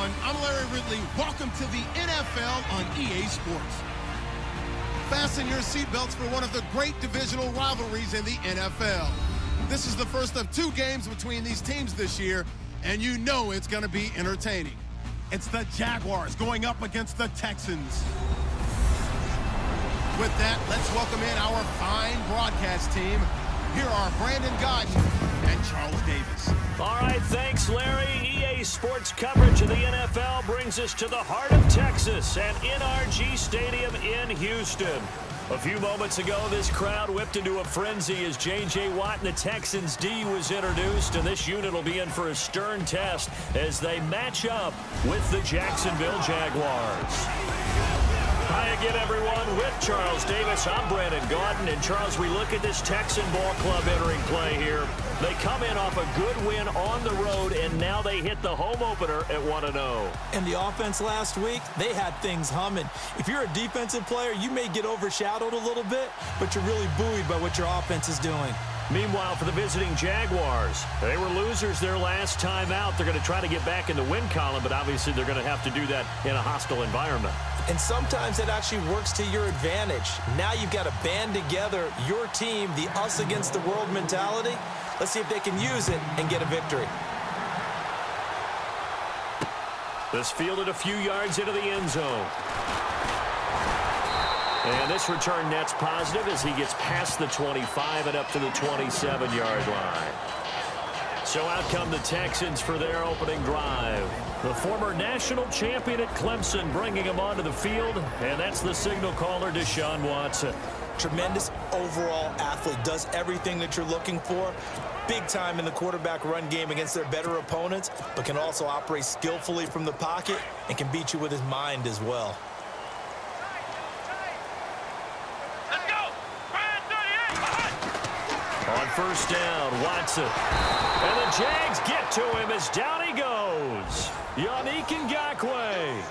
everyone. I'm Larry Ridley. Welcome to the NFL on EA Sports. Fasten your seatbelts for one of the great divisional rivalries in the NFL. This is the first of two games between these teams this year, and you know it's going to be entertaining. It's the Jaguars going up against the Texans. With that, let's welcome in our fine broadcast team. Here are Brandon Godden and Charles Davis. All right, thanks, Larry. EA Sports coverage of the NFL brings us to the heart of Texas at NRG Stadium in Houston. A few moments ago, this crowd whipped into a frenzy as J.J. Watt and the Texans D was introduced, and this unit will be in for a stern test as they match up with the Jacksonville Jaguars. Hi again, everyone. With Charles Davis, I'm Brandon Godden. And, Charles, we look at this Texan ball club entering play here. They come in off a good win on the road, and now they hit the home opener at 1-0. And the offense last week, they had things humming. If you're a defensive player, you may get overshadowed a little bit, but you're really buoyed by what your offense is doing. Meanwhile, for the visiting Jaguars, they were losers their last time out. They're going to try to get back in the win column, but obviously they're going to have to do that in a hostile environment. And sometimes it actually works to your advantage. Now you've got to band together your team, the us against the world mentality. Let's see if they can use it and get a victory. This fielded a few yards into the end zone. And this return net's positive as he gets past the 25 and up to the 27-yard line. So out come the Texans for their opening drive. The former national champion at Clemson bringing him onto the field, and that's the signal caller, Deshaun Watson. Tremendous overall athlete, does everything that you're looking for. Big time in the quarterback run game against their better opponents, but can also operate skillfully from the pocket and can beat you with his mind as well. On first down, Watson. And the Jags get to him as down he goes. Yannick Ngakoue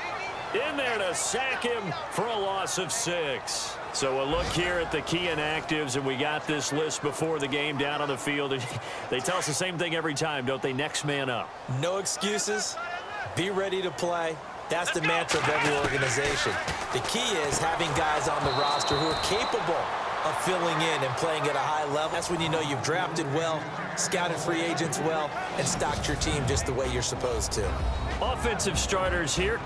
in there to sack him for a loss of 6. So a look here at the key inactives, and we got this list before the game down on the field. They tell us the same thing every time, don't they? Next man up. No excuses. Be ready to play. That's the mantra of every organization. The key is having guys on the roster who are capable of filling in and playing at a high level. That's when you know you've drafted well, scouted free agents well, and stocked your team just the way you're supposed to. Offensive starters here.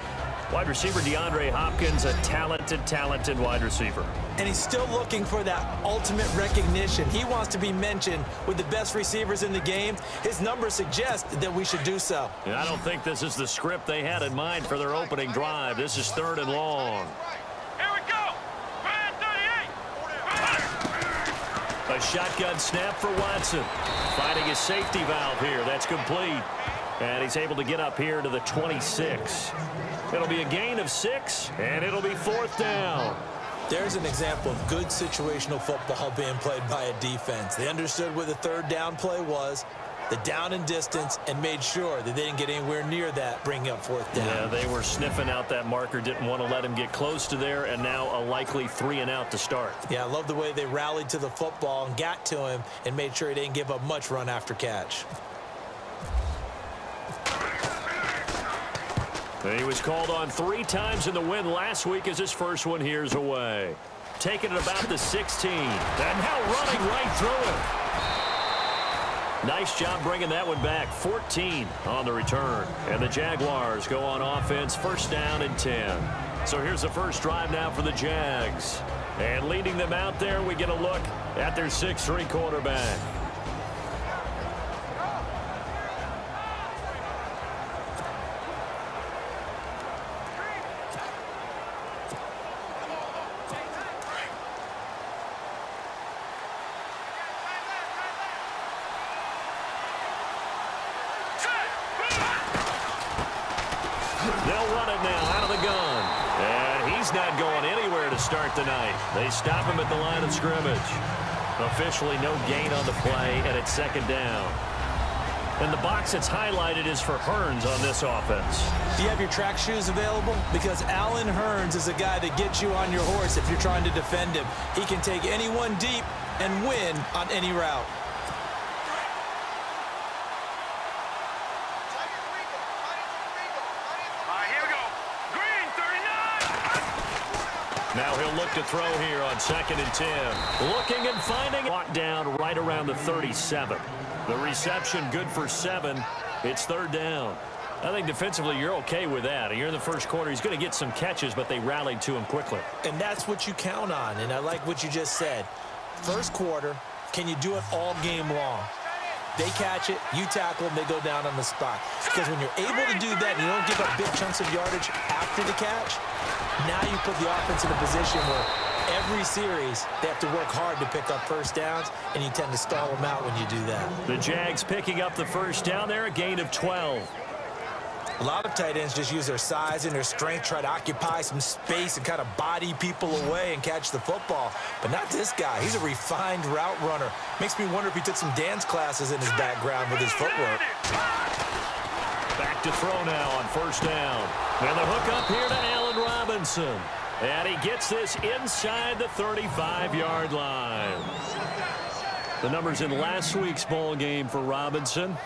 Wide receiver DeAndre Hopkins, a talented wide receiver. And he's still looking for that ultimate recognition. He wants to be mentioned with the best receivers in the game. His numbers suggest that we should do so. And I don't think this is the script they had in mind for their opening drive. This is 3rd and long. A shotgun snap for Watson. Finding his safety valve here. That's complete. And he's able to get up here to the 26. It'll be a gain of 6, and it'll be 4th down. There's an example of good situational football being played by a defense. They understood where the 3rd down play was, the down and distance, and made sure that they didn't get anywhere near that, bringing up 4th down. Yeah, they were sniffing out that marker, didn't want to let him get close to there, and now a likely 3 and out to start. Yeah, I love the way they rallied to the football and got to him and made sure he didn't give up much run after catch. He was called on 3 times in the win last week as his first one here's away. Taking it about the 16. And now running right through it. Nice job bringing that one back. 14 on the return. And the Jaguars go on offense, 1st down and 10. So here's the first drive now for the Jags. And leading them out there, we get a look at their 6'3" quarterback. They'll run it now out of the gun. And he's not going anywhere to start the night. They stop him at the line of scrimmage. Officially no gain on the play, and it's 2nd down. And the box that's highlighted is for Hearns on this offense. Do you have your track shoes available? Because Allen Hearns is a guy that gets you on your horse if you're trying to defend him. He can take anyone deep and win on any route. Now he'll look to throw here on 2nd and 10. Looking and finding. Clock down right around the 37. The reception good for 7. It's 3rd down. I think defensively you're okay with that. You're in the first quarter. He's going to get some catches, but they rallied to him quickly. And that's what you count on, and I like what you just said. First quarter, can you do it all game long? They catch it, you tackle them, they go down on the spot. Because when you're able to do that and you don't give up big chunks of yardage after the catch, now you put the offense in a position where every series they have to work hard to pick up first downs, and you tend to stall them out when you do that. The Jags picking up the first down there, a gain of 12. A lot of tight ends just use their size and their strength, try to occupy some space and kind of body people away and catch the football. But not this guy. He's a refined route runner. Makes me wonder if he took some dance classes in his background with his footwork. Back to throw now on first down. And the hook up here to Allen Robinson. And he gets this inside the 35-yard line. The numbers in last week's ball game for Robinson.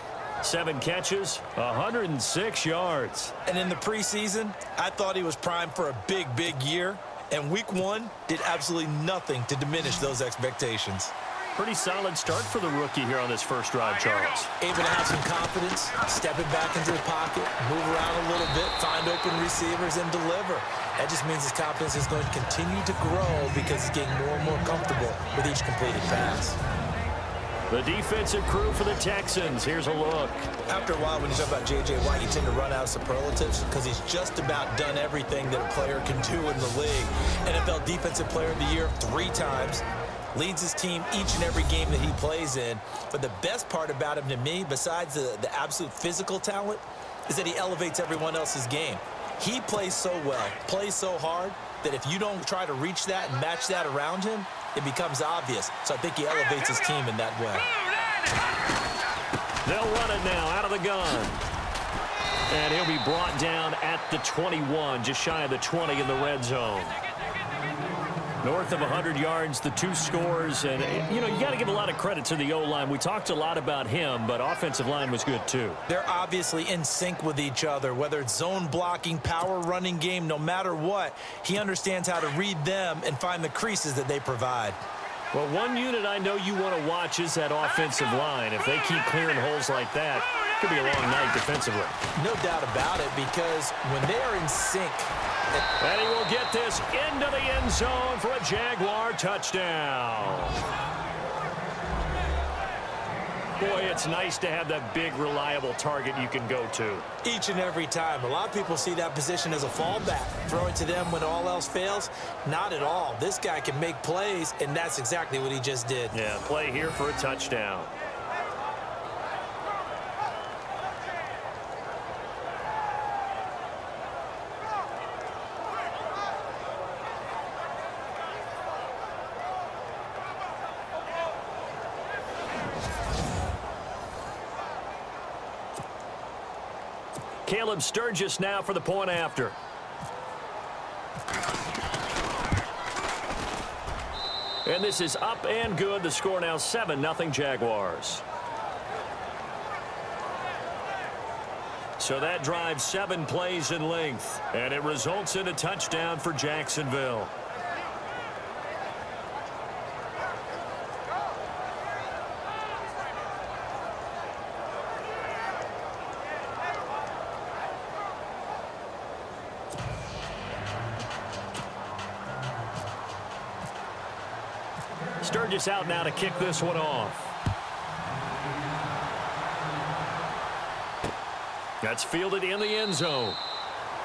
7 catches, 106 yards. And in the preseason, I thought he was primed for a big, big year. And week 1 did absolutely nothing to diminish those expectations. Pretty solid start for the rookie here on this first drive, Charles. Able to have some confidence, stepping back into the pocket, move around a little bit, find open receivers, and deliver. That just means his confidence is going to continue to grow because he's getting more and more comfortable with each completed pass. The defensive crew for the Texans. Here's a look. After a while, when you talk about J.J. Watt, you tend to run out of superlatives because he's just about done everything that a player can do in the league. NFL Defensive Player of the Year 3 times. Leads his team each and every game that he plays in. But the best part about him to me, besides the absolute physical talent, is that he elevates everyone else's game. He plays so well, plays so hard, that if you don't try to reach that and match that around him, it becomes obvious. So I think he elevates his team in that way. They'll run it now out of the gun. And he'll be brought down at the 21, just shy of the 20 in the red zone. North of 100 yards, the 2 scores. And, you know, you got to give a lot of credit to the O-line. We talked a lot about him, but offensive line was good too. They're obviously in sync with each other, whether it's zone blocking, power running game, no matter what. He understands how to read them and find the creases that they provide. Well, one unit I know you want to watch is that offensive line. If they keep clearing holes like that, it could be a long night defensively. No doubt about it, because when they are in sync. And he will get this into the end zone for a Jaguar touchdown. Boy, it's nice to have that big, reliable target you can go to. Each and every time. A lot of people see that position as a fallback. Throw it to them when all else fails. Not at all. This guy can make plays, and that's exactly what he just did. Yeah, play here for a touchdown. Caleb Sturgis now for the point after. And this is up and good. The score now 7-0 Jaguars. So that drives 7 plays in length, and it results in a touchdown for Jacksonville. Sturgis out now to kick this one off. That's fielded in the end zone.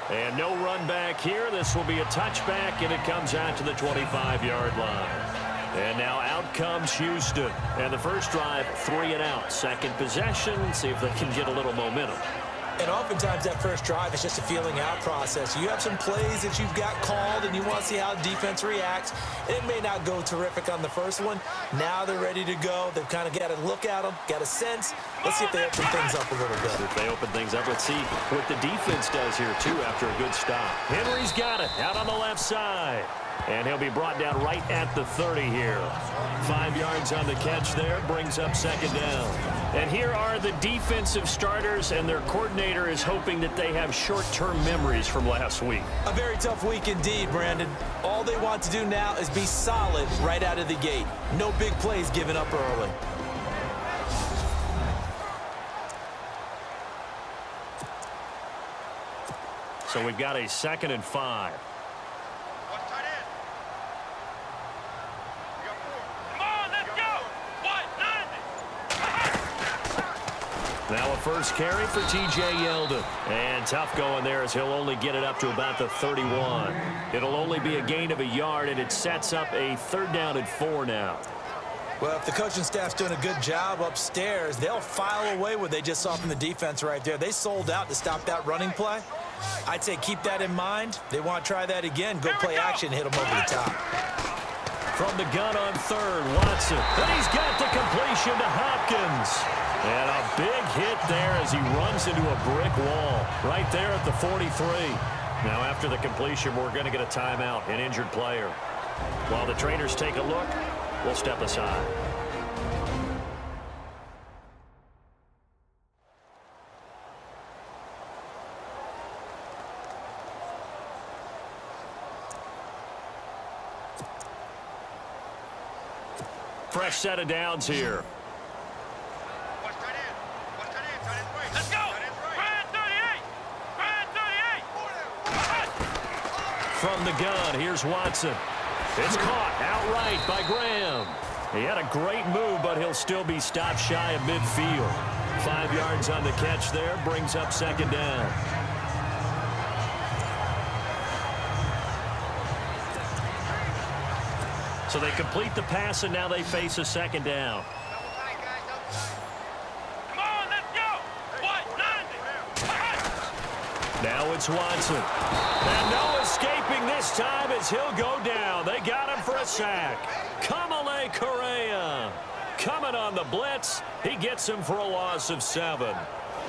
And no run back here. This will be a touchback, and it comes out to the 25-yard line. And now out comes Houston. And the first drive, 3 and out. Second possession, see if they can get a little momentum. And oftentimes that first drive is just a feeling out process. You have some plays that you've got called and you want to see how defense reacts. It may not go terrific on the first one. Now they're ready to go. They've kind of got a look at them, got a sense. Let's see if they open things up a little bit. If they open things up, let's see what the defense does here too after a good stop. Henry's got it out on the left side. And he'll be brought down right at the 30 here. 5 yards on the catch there, brings up second down. And here are the defensive starters, and their coordinator is hoping that they have short-term memories from last week. A very tough week indeed, Brandon. All they want to do now is be solid right out of the gate. No big plays given up early. So we've got a 2nd and 5. Now a first carry for T.J. Yeldon. And tough going there as he'll only get it up to about the 31. It'll only be a gain of a yard, and it sets up a 3rd down and 4 now. Well, if the coaching staff's doing a good job upstairs, they'll file away what they just saw from the defense right there. They sold out to stop that running play. I'd say keep that in mind. They want to try that again. Go play action, hit them over the top. From the gun on 3rd, Watson. And he's got the completion to Hopkins. And a big hit there as he runs into a brick wall right there at the 43. Now after the completion, we're going to get a timeout, an injured player. While the trainers take a look, we'll step aside. Fresh set of downs here. Let's go! Brand 38! Brand 38! From the gun, here's Watson. It's caught outright by Graham. He had a great move, but he'll still be stopped shy of midfield. 5 yards on the catch there, brings up 2nd down. So they complete the pass, and now they face a 2nd down. Come on, let's go! What? 90! Now it's Watson. And no escaping this time as he'll go down. They got him for a sack. Kamale Correa coming on the blitz. He gets him for a loss of 7.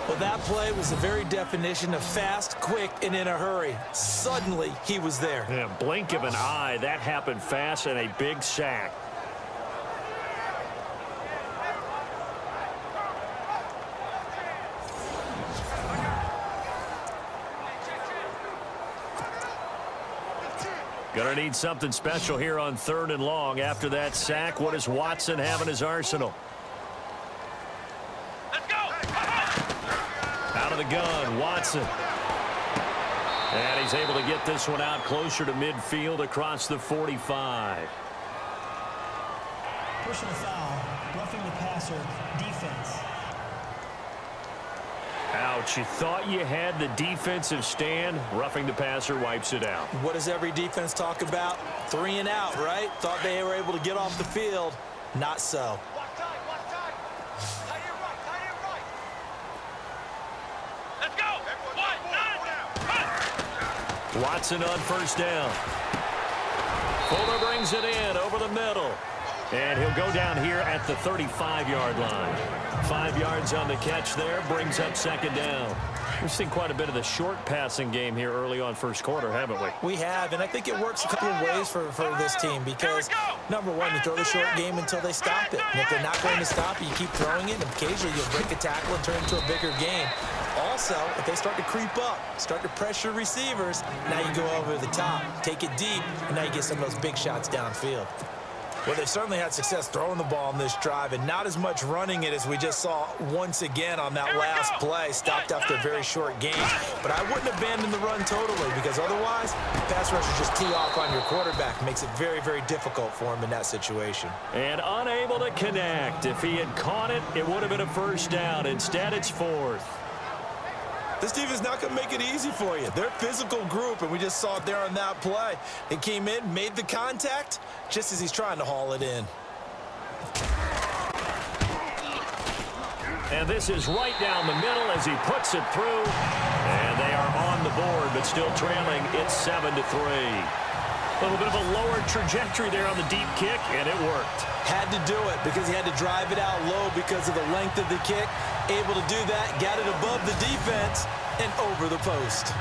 Well, that play was the very definition of fast, quick, and in a hurry. Suddenly, he was there. Yeah, blink of an eye. That happened fast and a big sack. Gonna need something special here on 3rd and long. After that sack, what does Watson have in his arsenal? Let's go! Out of the gun, Watson. And he's able to get this one out closer to midfield across the 45. Personal foul, roughing the passer, defense. Ouch, you thought you had the defensive stand. Roughing the passer wipes it out. What does every defense talk about? 3 and out, right? Thought they were able to get off the field. Not so. Let's go! What? 90! Watson on 1st down. Fuller brings it in over the middle. And he'll go down here at the 35-yard line. 5 yards on the catch there, brings up 2nd down. We've seen quite a bit of the short passing game here early on 1st quarter, haven't we? We have, and I think it works a couple of ways for this team because, number one, you throw the short game until they stop it. And if they're not going to stop it, you keep throwing it, and occasionally you'll break a tackle and turn it into a bigger game. Also, if they start to creep up, start to pressure receivers, now you go over the top, take it deep, and now you get some of those big shots downfield. Well, they've certainly had success throwing the ball on this drive and not as much running it as we just saw once again on that last play. Stopped after a very short gain. But I wouldn't abandon the run totally because otherwise, pass rush is just tee off on your quarterback. Makes it very, very difficult for him in that situation. And unable to connect. If he had caught it, it would have been a 1st down. Instead, it's 4th. This team is not going to make it easy for you. They're a physical group, and we just saw it there on that play. It came in, made the contact, just as he's trying to haul it in. And this is right down the middle as he puts it through. And they are on the board, but still trailing. It's 7-3. A little bit of a lower trajectory there on the deep kick, and it worked. Had to do it because he had to drive it out low because of the length of the kick. Able to do that, got it above the defense and over the post.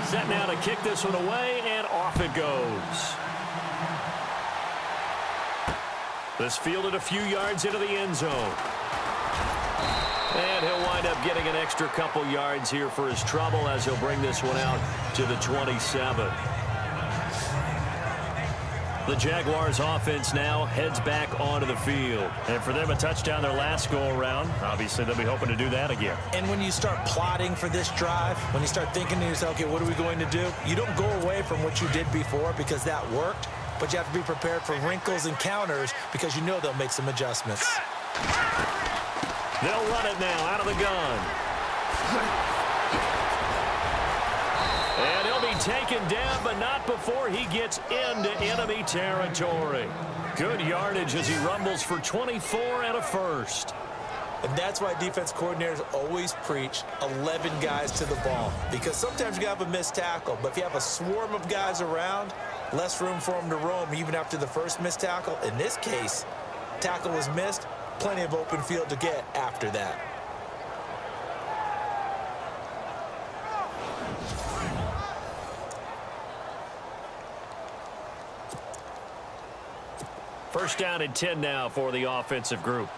Set now to kick this one away, and off it goes. This fielded a few yards into the end zone. And he'll wind up getting an extra couple yards here for his trouble as he'll bring this one out to the 27. The Jaguars offense now heads back onto the field. And for them, a touchdown their last go-around. Obviously, they'll be hoping to do that again. And when you start plotting for this drive, when you start thinking to yourself, okay, what are we going to do? You don't go away from what you did before because that worked, but you have to be prepared for wrinkles and counters because you know they'll make some adjustments. They'll run it now out of the gun. And he'll be taken down, but not before he gets into enemy territory. Good yardage as he rumbles for 24 and a first. And that's why defense coordinators always preach 11 guys to the ball. Because sometimes you have a missed tackle, but if you have a swarm of guys around, less room for them to roam even after the first missed tackle. In this case, tackle was missed, plenty of open field to get after that. First down and 10 now for the offensive group.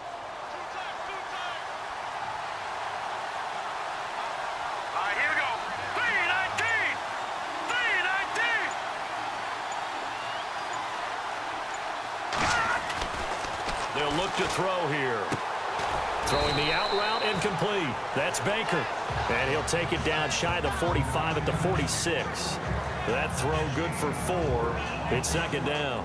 Here we go. 319. 319. They'll look to throw here. Throwing the out route incomplete. That's Baker. And he'll take it down shy of the 45 at the 46. That throw good for 4. It's second down.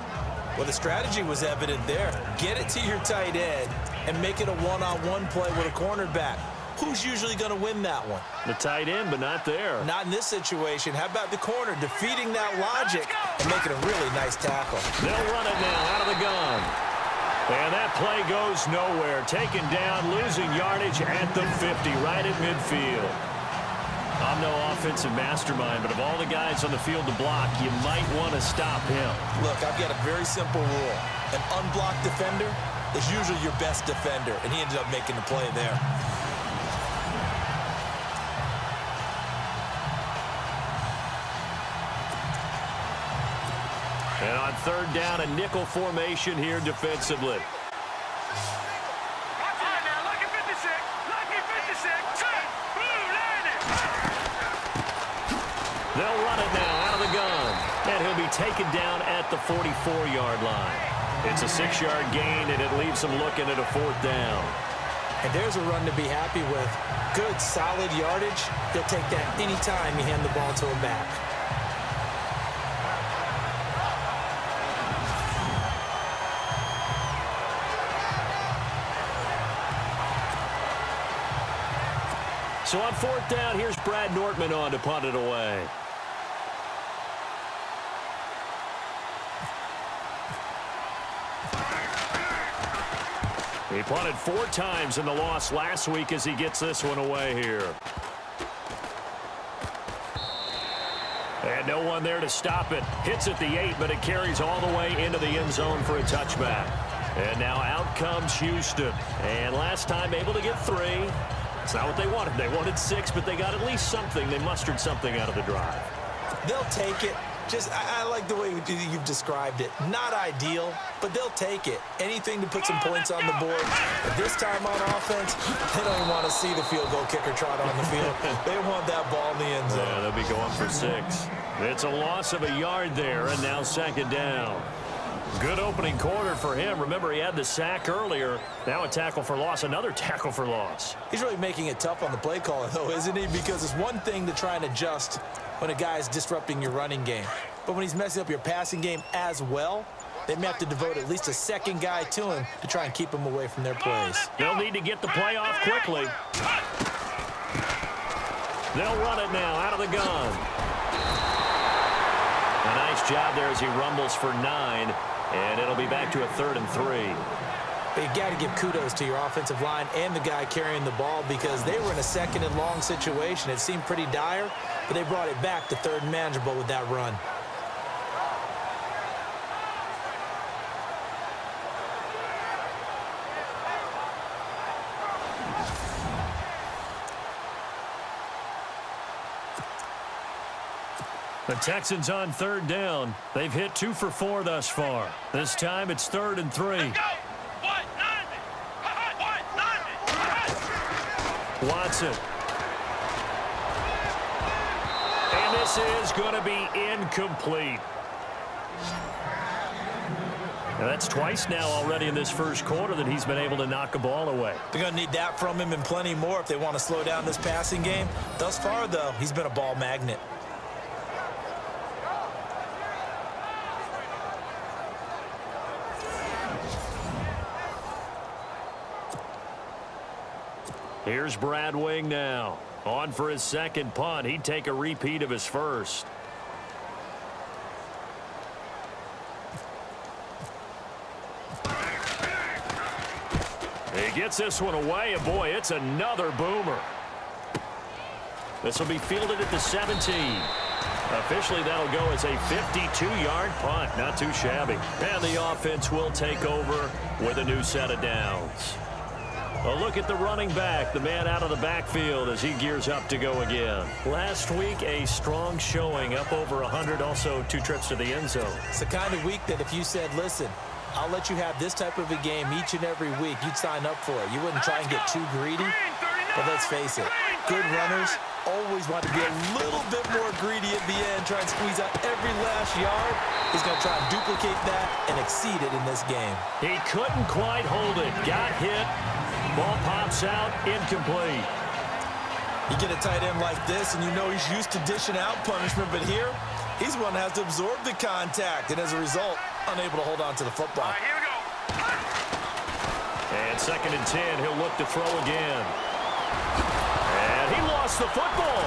Well, the strategy was evident there. Get it to your tight end and make it a one-on-one play with a cornerback. Who's usually going to win that one? The tight end, but not there. Not in this situation. How about the corner defeating that logic and making a really nice tackle? They'll run it now out of the gun. And that play goes nowhere. Taken down, losing yardage at the 50, right at midfield. I'm no offensive mastermind, but of all the guys on the field to block, you might want to stop him. Look, I've got a very simple rule. An unblocked defender is usually your best defender, and he ended up making the play there. And on third down, a nickel formation here defensively. Lucky 56. Lucky 56. Blue landed. They'll run it now out of the gun. And he'll be taken down at the 44-yard line. It's a 6-yard gain, and it leaves him looking at a fourth down. And there's a run to be happy with. Good, solid yardage. He'll take that anytime you hand the ball to him back. So on fourth down, here's Brad Nortman on to punt it away. He punted 4 times in the loss last week as he gets this one away here. And no one there to stop it. Hits at the 8, but it carries all the way into the end zone for a touchback. And now out comes Houston. And last time able to get 3. It's not what they wanted. They wanted 6, but they got at least something. They mustered something out of the drive. They'll take it. I like the way you've described it. Not ideal, but they'll take it. Anything to put some points on the board. But this time on offense, they don't even want to see the field goal kicker trot on the field. They want that ball in the end zone. Yeah, they'll be going for 6. It's a loss of a yard there, and now second down. Good opening quarter for him. Remember, he had the sack earlier. Now a tackle for loss, another tackle for loss. He's really making it tough on the play caller, though, isn't he? Because it's one thing to try and adjust when a guy is disrupting your running game. But when he's messing up your passing game as well, they may have to devote at least a second guy to him to try and keep him away from their plays. They'll need to get the play off quickly. They'll run it now out of the gun. A nice job there as he rumbles for 9. And it'll be back to a 3rd and 3. But you got to give kudos to your offensive line and the guy carrying the ball because they were in a 2nd and long situation. It seemed pretty dire, but they brought it back to 3rd and manageable with that run. The Texans on 3rd down. They've hit 2 for 4 thus far. This time it's 3rd and 3. Watson. And this is going to be incomplete. Now that's twice now already in this first quarter that he's been able to knock a ball away. They're going to need that from him and plenty more if they want to slow down this passing game. Thus far, though, he's been a ball magnet. Here's Brad Wing now. On for his second punt. He'd take a repeat of his first. He gets this one away, and boy, it's another boomer. This will be fielded at the 17. Officially, that'll go as a 52-yard punt. Not too shabby. And the offense will take over with a new set of downs. A look at the running back, the man out of the backfield as he gears up to go again. Last week, a strong showing, up over 100, also 2 trips to the end zone. It's the kind of week that if you said, listen, I'll let you have this type of a game each and every week, you'd sign up for it. You wouldn't try and get too greedy. But let's face it, good runners always want to be a little bit more greedy at the end, try and squeeze out every last yard. He's going to try and duplicate that and exceed it in this game. He couldn't quite hold it. Got hit. Ball pops out, incomplete. You get a tight end like this, and you know he's used to dishing out punishment, but here, he's one that has to absorb the contact, and as a result, unable to hold on to the football. All right, here we go. And 2nd and 10, he'll look to throw again. And he lost the football.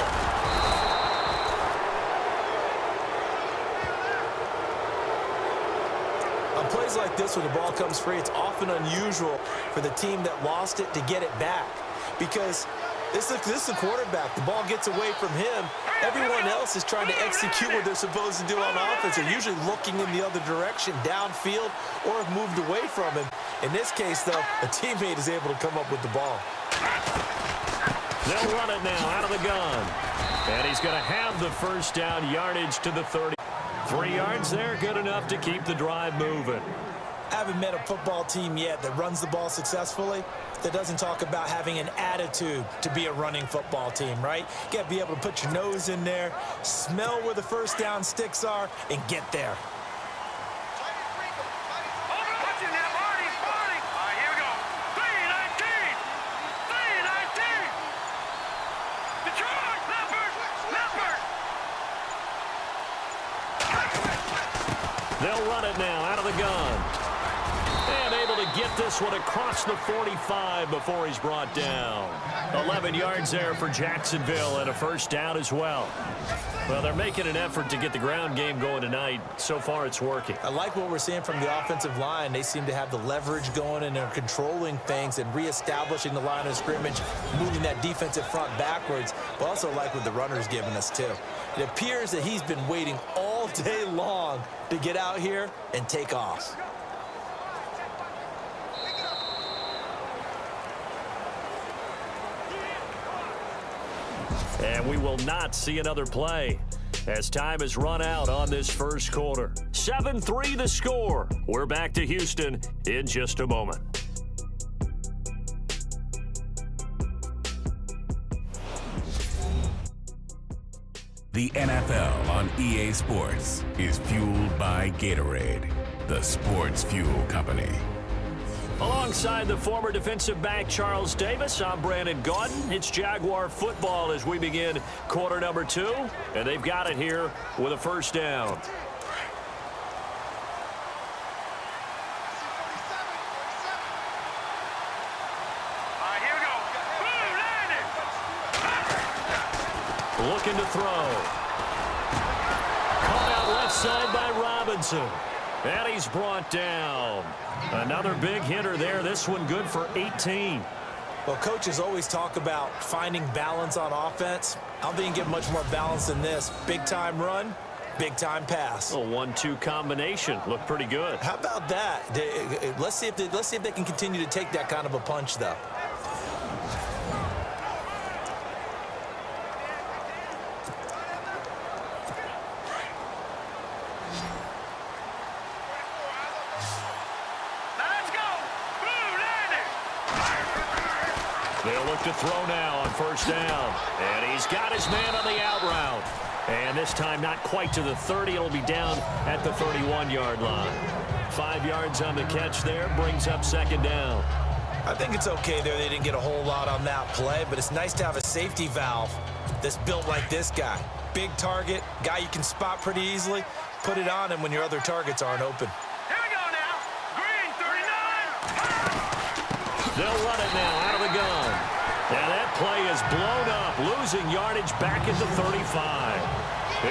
On plays like this, when the ball comes free, it's often unusual for the team that lost it to get it back. Because this is the quarterback. The ball gets away from him. Everyone else is trying to execute what they're supposed to do on offense. They're usually looking in the other direction, downfield, or have moved away from him. In this case, though, a teammate is able to come up with the ball. They'll run it now out of the gun. And he's going to have the first down, yardage to the 30. 3 yards there, good enough to keep the drive moving. I haven't met a football team yet that runs the ball successfully that doesn't talk about having an attitude to be a running football team, right? You got to be able to put your nose in there, smell where the first down sticks are, and get there. Watch it now, Marty. All right, here we go. 3-19. 3-19. Detroit, Leopard. They'll run it now out of the gun. And able to get this one across the 45 before he's brought down. 11 yards there for Jacksonville and a first down as well. Well, they're making an effort to get the ground game going tonight. So far, it's working. I like what we're seeing from the offensive line. They seem to have the leverage going, and they're controlling things and reestablishing the line of scrimmage, moving that defensive front backwards. But also like what the runner's giving us, too. It appears that he's been waiting all day long to get out here and take off. And we will not see another play as time has run out on this first quarter. 7-3 the score. We're back to Houston in just a moment. The NFL on EA Sports is fueled by Gatorade, the sports fuel company. Alongside the former defensive back Charles Davis, I'm Brandon Gaudin. It's Jaguar football as we begin quarter number 2, and they've got it here with a first down. All right, here we go. Boom, landed. Looking to throw. Caught out left side by Robinson. And he's brought down. Another big hitter there. This one good for 18. Well, coaches always talk about finding balance on offense. I don't think you can get much more balance than this. Big-time run, big-time pass. A 1-2 combination. Looked pretty good. How about that? Let's see if they can continue to take that kind of a punch, though. They'll look to throw now on first down. And he's got his man on the out route. And this time not quite to the 30. It'll be down at the 31-yard line. 5 yards on the catch there. Brings up second down. I think it's okay there. They didn't get a whole lot on that play, but it's nice to have a safety valve that's built like this guy. Big target, guy you can spot pretty easily. Put it on him when your other targets aren't open. Here we go now. Green 39. They'll run it now out of the gun. And that play is blown up, losing yardage back at the 35.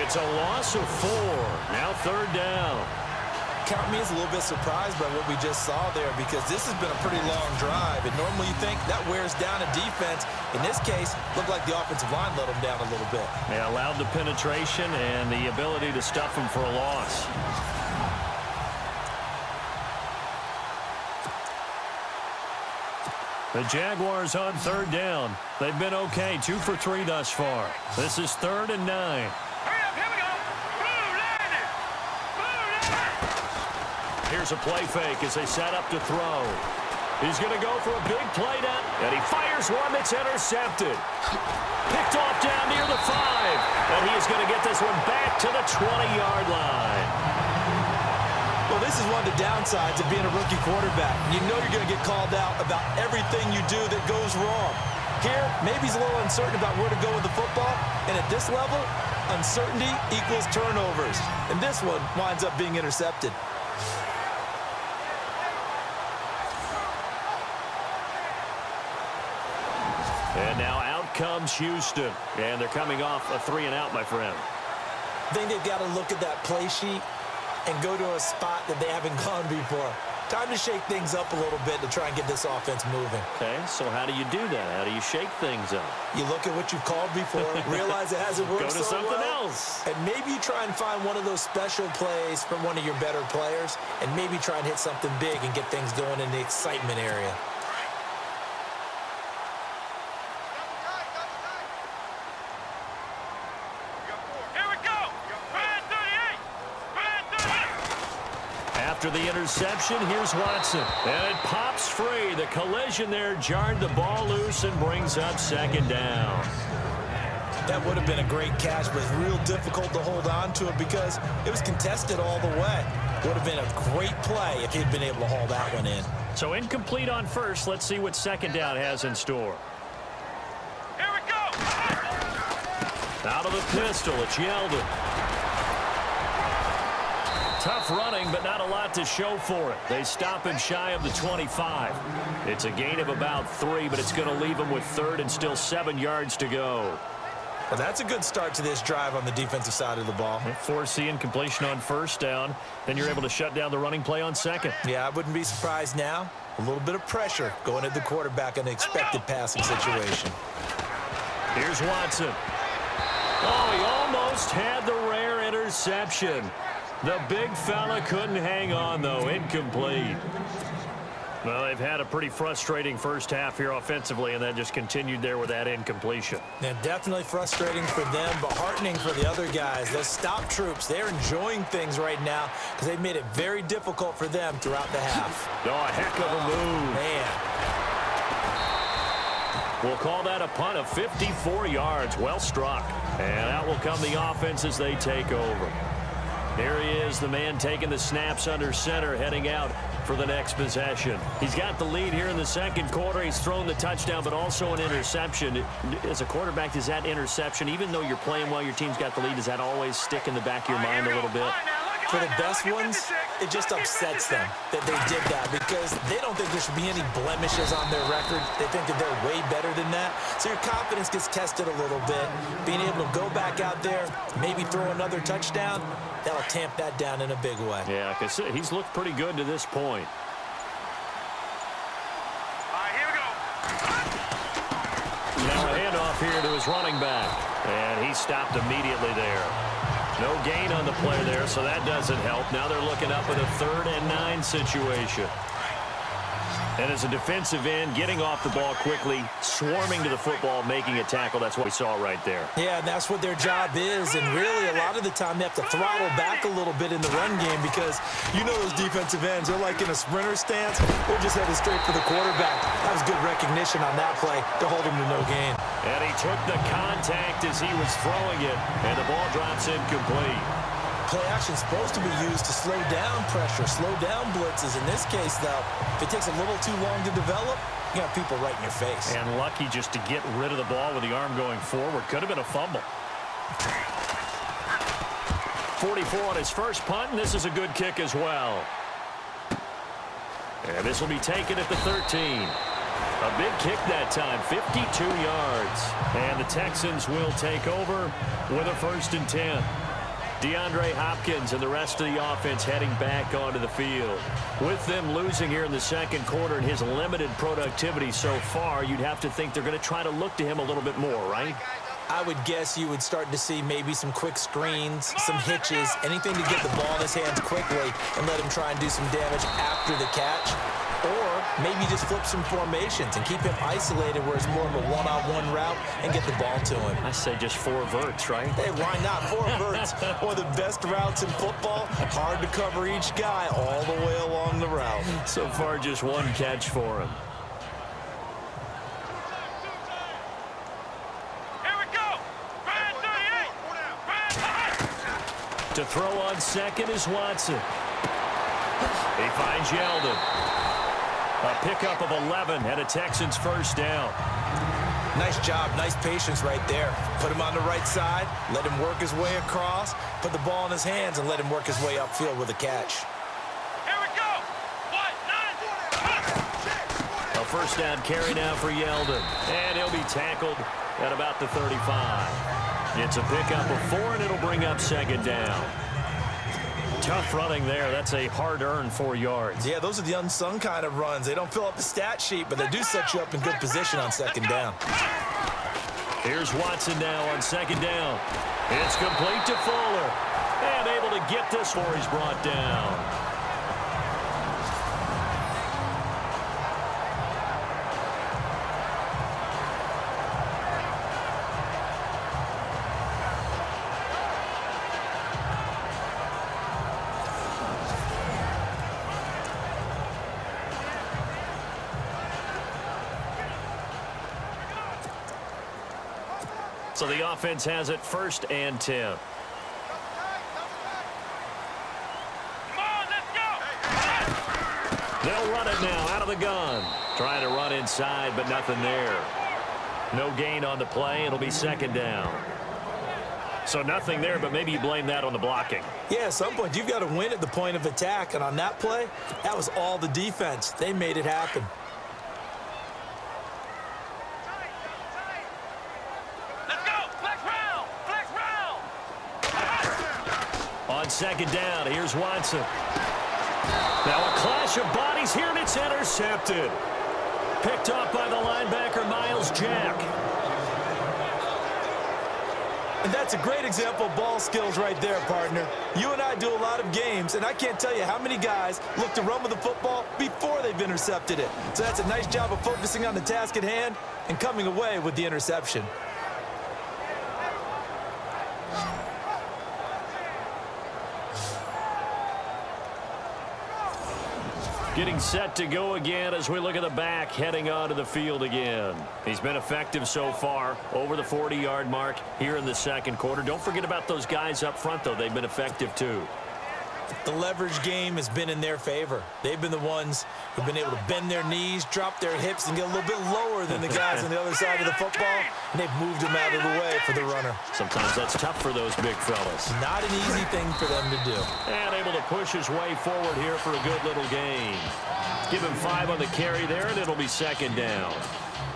It's a loss of 4. Now third down. Count me as a little bit surprised by what we just saw there, because this has been a pretty long drive, and normally you think that wears down a defense. In this case, looked like the offensive line let them down a little bit. They allowed the penetration and the ability to stuff them for a loss. The Jaguars on third down. They've been okay, 2 for 3 thus far. This is 3rd and 9. Hurry up, here we go. Blue landed. Blue landed. Here's a play fake as they set up to throw. He's going to go for a big play down, and he fires one that's intercepted. Picked off down near the 5, and he is going to get this one back to the 20-yard line. Well, this is one of the downsides of being a rookie quarterback. You know you're going to get called out about everything you do that goes wrong. Here, maybe he's a little uncertain about where to go with the football, and at this level, uncertainty equals turnovers. And this one winds up being intercepted. And now out comes Houston. And they're coming off a 3-and-out, my friend. I think they've got to look at that play sheet and go to a spot that they haven't gone before. Time to shake things up a little bit to try and get this offense moving. Okay, so how do you do that? How do you shake things up? You look at what you've called before, realize it hasn't worked Go to so something well, else. and maybe you try and find one of those special plays from one of your better players, and maybe try and hit something big and get things going in the excitement area. Here we go. Red 38. Red 38. After the interception, here's Watson. And it pops free. The collision there jarred the ball loose and brings up second down. That would have been a great catch, but it's real difficult to hold on to it because it was contested all the way. Would have been a great play if he'd been able to haul that one in. So incomplete on first. Let's see what second down has in store. Here we go. Out of the pistol, it's Yeldon. Tough running, but not a lot to show for it. They stop him shy of the 25. It's a gain of about 3, but it's going to leave him with 3rd and still 7 yards to go. Well, that's a good start to this drive on the defensive side of the ball. Force the incompletion on first down. Then you're able to shut down the running play on second. Yeah, I wouldn't be surprised now. A little bit of pressure going at the quarterback in an expected passing situation. Here's Watson. Oh, he almost had the rare interception. The big fella couldn't hang on, though. Incomplete. Well, they've had a pretty frustrating first half here offensively, and then just continued there with that incompletion. Yeah, definitely frustrating for them, but heartening for the other guys. Those stop troops, they're enjoying things right now because they've made it very difficult for them throughout the half. Oh, a heck of a move. Man. We'll call that a punt of 54 yards. Well struck. And out will come the offense as they take over. Here he is, the man taking the snaps under center, heading out for the next possession. He's got the lead here in the second quarter. He's thrown the touchdown, but also an interception. As a quarterback, does that interception, even though you're playing well, your team's got the lead, does that always stick in the back of your mind a little bit? For the best ones, it just upsets them that they did that because they don't think there should be any blemishes on their record. They think that they're way better than that. So your confidence gets tested a little bit. Being able to go back out there, maybe throw another touchdown, that'll tamp that down in a big way. Yeah, because he's looked pretty good to this point. All right, here we go. Now a handoff here to his running back. And he stopped immediately there. No gain on the play there, so that doesn't help. Now they're looking up at a 3rd and 9 situation. And as a defensive end, getting off the ball quickly, swarming to the football, making a tackle, that's what we saw right there. Yeah, and that's what their job is. And really, a lot of the time, they have to throttle back a little bit in the run game because you know those defensive ends, they're like in a sprinter stance. They're just headed straight for the quarterback. That was good recognition on that play to hold him to no gain. And he took the contact as he was throwing it, and the ball drops incomplete. Play action is supposed to be used to slow down pressure, slow down blitzes. In this case, though, if it takes a little too long to develop, you got people right in your face. And lucky just to get rid of the ball with the arm going forward. Could have been a fumble. 44 on his first punt, and this is a good kick as well. And this will be taken at the 13. A big kick that time, 52 yards. And the Texans will take over with a 1st and 10. DeAndre Hopkins and the rest of the offense heading back onto the field. With them losing here in the second quarter and his limited productivity so far, you'd have to think they're going to try to look to him a little bit more, right? I would guess you would start to see maybe some quick screens, some hitches, anything to get the ball in his hands quickly and let him try and do some damage after the catch. Or maybe just flip some formations and keep him isolated where it's more of a one-on-one route and get the ball to him. I say just 4 verts, right? Hey, why not? 4 verts. One of the best routes in football. Hard to cover each guy all the way along the route. So far, just 1 catch for him. Here we go. Brand 38. To throw on second is Watson. He finds Yeldon. A pickup of 11 and a Texans 1st down. Nice job, nice patience right there. Put him on the right side, let him work his way across, put the ball in his hands, and let him work his way upfield with a catch. Here we go. 1-9. A 1st down carry now for Yeldon. And he'll be tackled at about the 35. It's a pickup of 4, and it'll bring up 2nd down. Tough running there. That's a hard-earned 4 yards. Yeah, those are the unsung kind of runs. They don't fill up the stat sheet, but they do set you up in good position on 2nd down. Here's Watson now on 2nd down. It's complete to Fuller. And able to get this before he's brought down. So the offense has it 1st and 10. Come on, let's go. They'll run it now out of the gun. Trying to run inside, but nothing there. No gain on the play. It'll be 2nd down. So nothing there, but maybe you blame that on the blocking. Yeah, at some point, you've got to win at the point of attack. And on that play, that was all the defense. They made it happen. On 2nd down, here's Watson. Now a clash of bodies here, and it's intercepted. Picked off by the linebacker, Miles Jack. And that's a great example of ball skills right there, partner. You and I do a lot of games, and I can't tell you how many guys look to run with the football before they've intercepted it. So that's a nice job of focusing on the task at hand and coming away with the interception. Getting set to go again as we look at the back heading onto the field again. He's been effective so far over the 40-yard mark here in the second quarter. Don't forget about those guys up front, though. They've been effective, too. The leverage game has been in their favor. They've been the ones who've been able to bend their knees, drop their hips, and get a little bit lower than the guys on the other side of the football, and they've moved them out of the way for the runner. Sometimes that's tough for those big fellas. Not an easy thing for them to do. And able to push his way forward here for a good little gain. Give him 5 on the carry there, and it'll be 2nd down.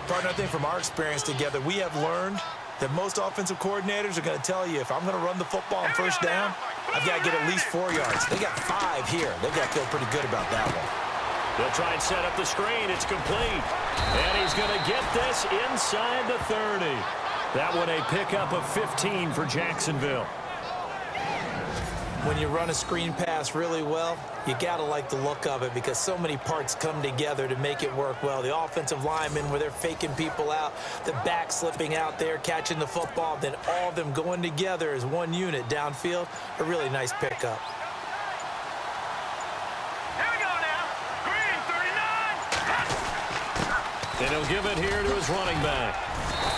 Partner, I think from our experience together, we have learned that most offensive coordinators are going to tell you, if I'm going to run the football on 1st down, I've got to get at least 4 yards. They got 5 here. They've got to feel pretty good about that one. They'll try and set up the screen. It's complete. And he's going to get this inside the 30. That one a pickup of 15 for Jacksonville. When you run a screen pass really well, you got to like the look of it because so many parts come together to make it work well. The offensive linemen, where they're faking people out, the back slipping out there, catching the football, then all of them going together as one unit downfield, a really nice pickup. Here we go now. Green, 39. And he'll give it here to his running back.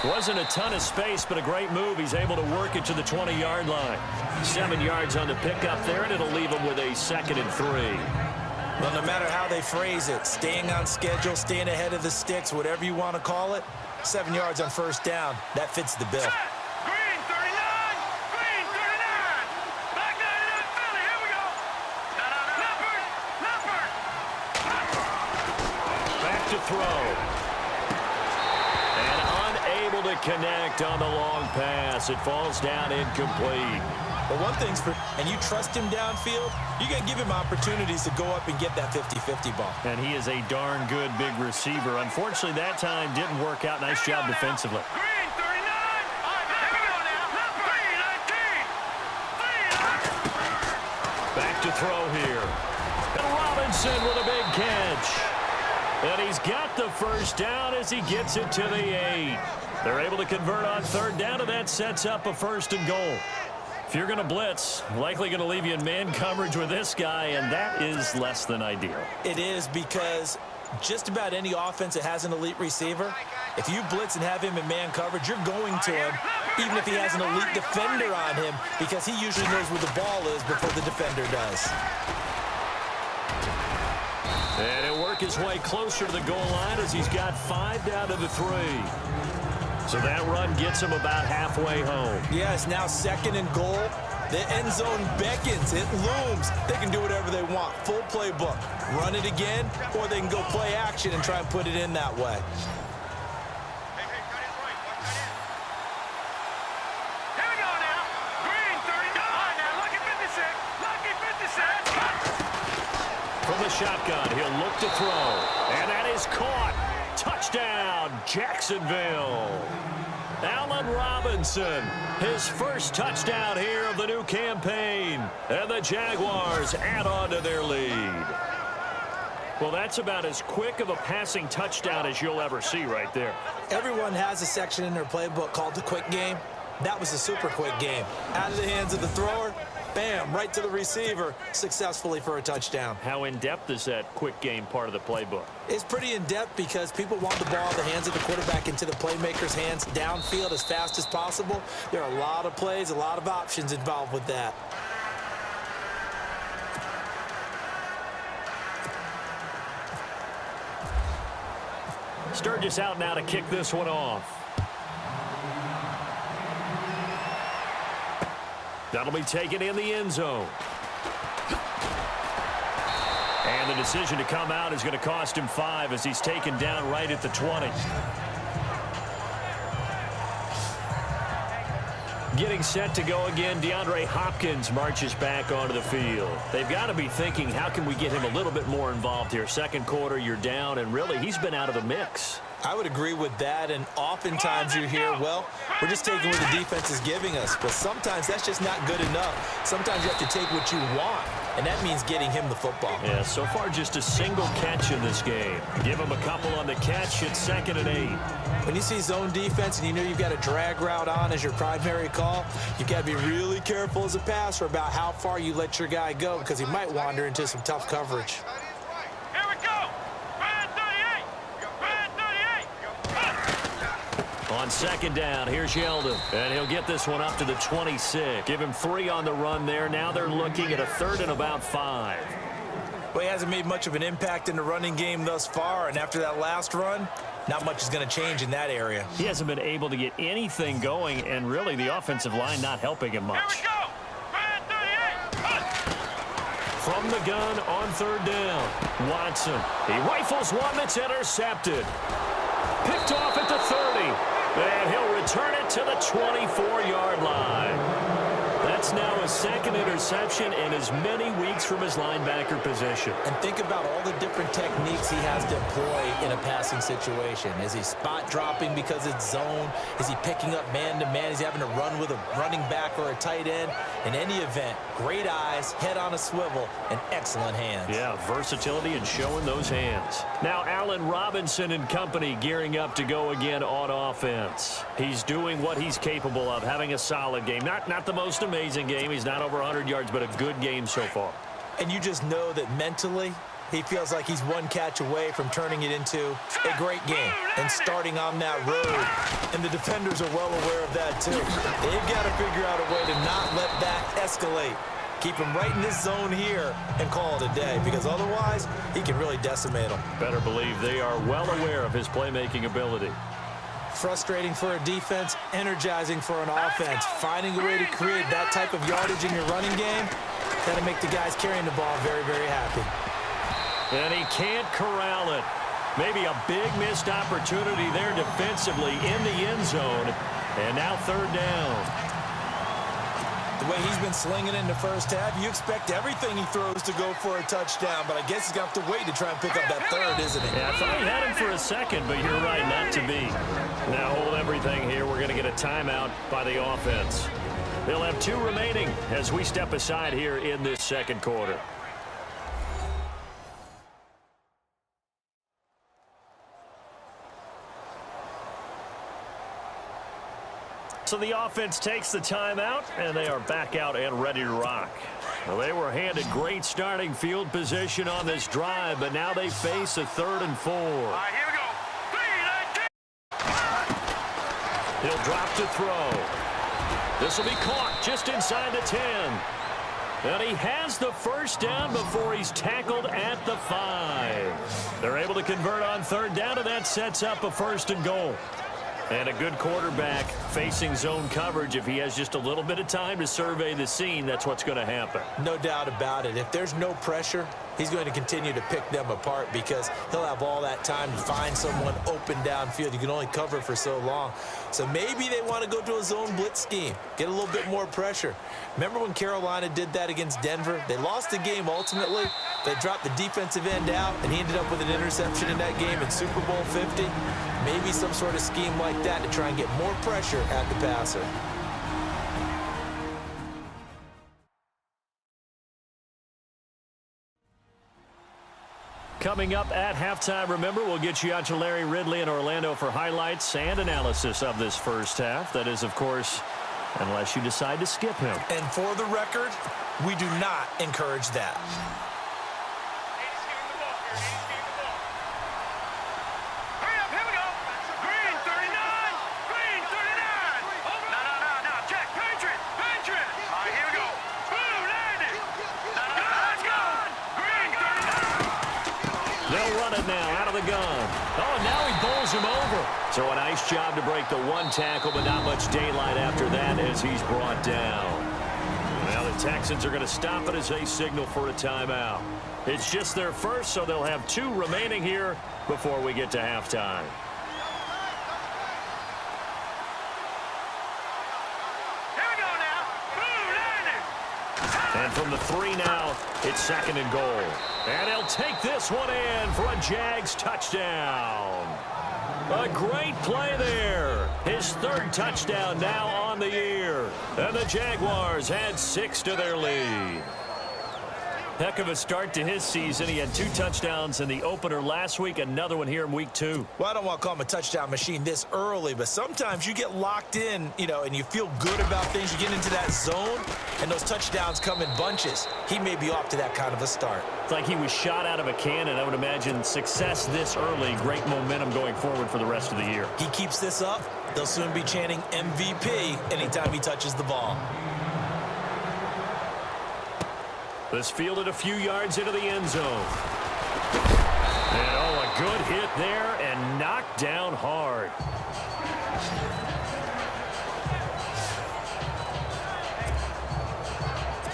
Wasn't a ton of space, but a great move. He's able to work it to the 20-yard line. 7 yards on the pickup there, and it'll leave him with a 2nd and 3. Well, no matter how they phrase it, staying on schedule, staying ahead of the sticks, whatever you want to call it, 7 yards on first down, that fits the bill. Green, 39. Green, 39. Back 99, Philly. Here we go. Leopard. Back to throw. Able to connect on the long pass. It falls down incomplete. But one thing's for, and you trust him downfield, you got to give him opportunities to go up and get that 50-50 ball. And he is a darn good big receiver. Unfortunately, that time didn't work out. Nice job defensively. Green, 39. All right, here we go now. Leopard. 19. Back to throw here. And Robinson with a big catch. And he's got the first down as he gets it to the 8. They're able to convert on 3rd down, and that sets up a 1st and goal. If you're going to blitz, likely going to leave you in man coverage with this guy, and that is less than ideal. It is because just about any offense that has an elite receiver, if you blitz and have him in man coverage, you're going to him, even if he has an elite defender on him, because he usually knows where the ball is before the defender does. And he'll work his way closer to the goal line as he's got 5 down to the 3. So that run gets him about halfway home. Yeah, it's now 2nd and goal. The end zone beckons. It looms. They can do whatever they want. Full playbook. Run it again, or they can go play action and try and put it in that way. Here we go now. Green, 39. Now, lucky 56. Lucky 56. From the shotgun, he'll look to throw. And that is caught. Touchdown, Jacksonville. Allen Robinson, his first touchdown here of the new campaign. And the Jaguars add on to their lead. Well, that's about as quick of a passing touchdown as you'll ever see right there. Everyone has a section in their playbook called the quick game. That was a super quick game. Out of the hands of the thrower, bam, right to the receiver, successfully for a touchdown. How in-depth is that quick game part of the playbook? It's pretty in-depth because people want the ball in the hands of the quarterback into the playmaker's hands downfield as fast as possible. There are a lot of plays, a lot of options involved with that. Sturgis out now to kick this one off. That'll be taken in the end zone. And the decision to come out is going to cost him 5 as he's taken down right at the 20. Getting set to go again, DeAndre Hopkins marches back onto the field. They've got to be thinking, how can we get him a little bit more involved here? 2nd quarter, you're down, and really, he's been out of the mix. I would agree with that, and oftentimes you hear, well, we're just taking what the defense is giving us. But sometimes that's just not good enough. Sometimes you have to take what you want, and that means getting him the football. Yeah, so far just a single catch in this game. Give him a couple on the catch. It's 2nd and 8. When you see zone defense and you know you've got a drag route on as your primary call, you've got to be really careful as a passer about how far you let your guy go because he might wander into some tough coverage. Here we go. Red 38. Red 38. On 2nd down, here's Yeldon. And he'll get this one up to the 26. Give him 3 on the run there. Now they're looking at a 3rd and about 5. Well, he hasn't made much of an impact in the running game thus far, and after that last run, not much is going to change in that area. He hasn't been able to get anything going, and really the offensive line not helping him much. Here we go. Red 38. From the gun on 3rd down, Watson. He rifles one that's intercepted. Picked off at the 30. And he'll return it to the 24-yard line. That's That's now his second interception and as many weeks from his linebacker position. And think about all the different techniques he has to employ in a passing situation. Is he spot dropping because it's zone? Is he picking up man-to-man? Is he having to run with a running back or a tight end? In any event, great eyes, head on a swivel, and excellent hands. Yeah, versatility and showing those hands. Now Allen Robinson and company gearing up to go again on offense. He's doing what he's capable of, having a solid game. Not the most amazing game. He's not over 100 yards, but a good game so far. And you just know that mentally, he feels like he's one catch away from turning it into a great game and starting on that road. And the defenders are well aware of that, too. They've got to figure out a way to not let that escalate. Keep him right in this zone here and call it a day, because otherwise he can really decimate them. Better believe they are well aware of his playmaking ability. Frustrating for a defense, energizing for an offense. Finding a way to create that type of yardage in your running game, that'll make the guys carrying the ball very, very happy. And he can't corral it. Maybe a big missed opportunity there defensively in the end zone. And now third down. The way he's been slinging in the first half, you expect everything he throws to go for a touchdown, but I guess he's got to wait to try and pick up that third, isn't he? Yeah, I thought he had him for a second, but you're right, not to be. Now hold everything here. We're going to get a timeout by the offense. They'll have 2 remaining as we step aside here in this second quarter. So the offense takes the timeout, and they are back out and ready to rock. Well, they were handed great starting field position on this drive, but now they face a 3rd and 4. All right, here we go. 3, 19. He'll drop to throw. This will be caught just inside the 10. And he has the first down before he's tackled at the 5. They're able to convert on 3rd down, and that sets up a 1st and goal. And a good quarterback facing zone coverage. If he has just a little bit of time to survey the scene, that's what's going to happen. No doubt about it. If there's no pressure, he's going to continue to pick them apart because he'll have all that time to find someone open downfield. You can only cover for so long. So maybe they want to go to a zone blitz scheme, get a little bit more pressure. Remember when Carolina did that against Denver? They lost the game ultimately. They dropped the defensive end out, and he ended up with an interception in that game in Super Bowl 50. Maybe some sort of scheme like that to try and get more pressure at the passer. Coming up at halftime, remember, we'll get you out to Larry Ridley in Orlando for highlights and analysis of this first half. That is, of course, unless you decide to skip him. And for the record, we do not encourage that. Hurry up, here we go. Green 39. Green 39. No. Jack, Patriot. All right, here we go. Boom, landed. No, let's go. Green 39. They'll run it now out of the gun. Oh, and now he bowls him over. So a nice job to break the 1 tackle, but not much daylight after that as he's brought down. Well, the Texans are going to stop it as they signal for a timeout. It's just their first, so they'll have 2 remaining here before we get to halftime. Here we go now. Boom, landed. And from the 3 now, it's 2nd and goal. And he'll take this one in for a Jags touchdown. A great play there. His 3rd touchdown now on the year. And the Jaguars add 6 to their lead. Heck of a start to his season. He had 2 touchdowns in the opener last week, another one here in week 2. Well, I don't want to call him a touchdown machine this early, but sometimes you get locked in, and you feel good about things. You get into that zone, and those touchdowns come in bunches. He may be off to that kind of a start. It's like he was shot out of a cannon. I would imagine success this early, great momentum going forward for the rest of the year. He keeps this up, they'll soon be chanting MVP anytime he touches the ball. This fielded a few yards into the end zone. And a good hit there and knocked down hard.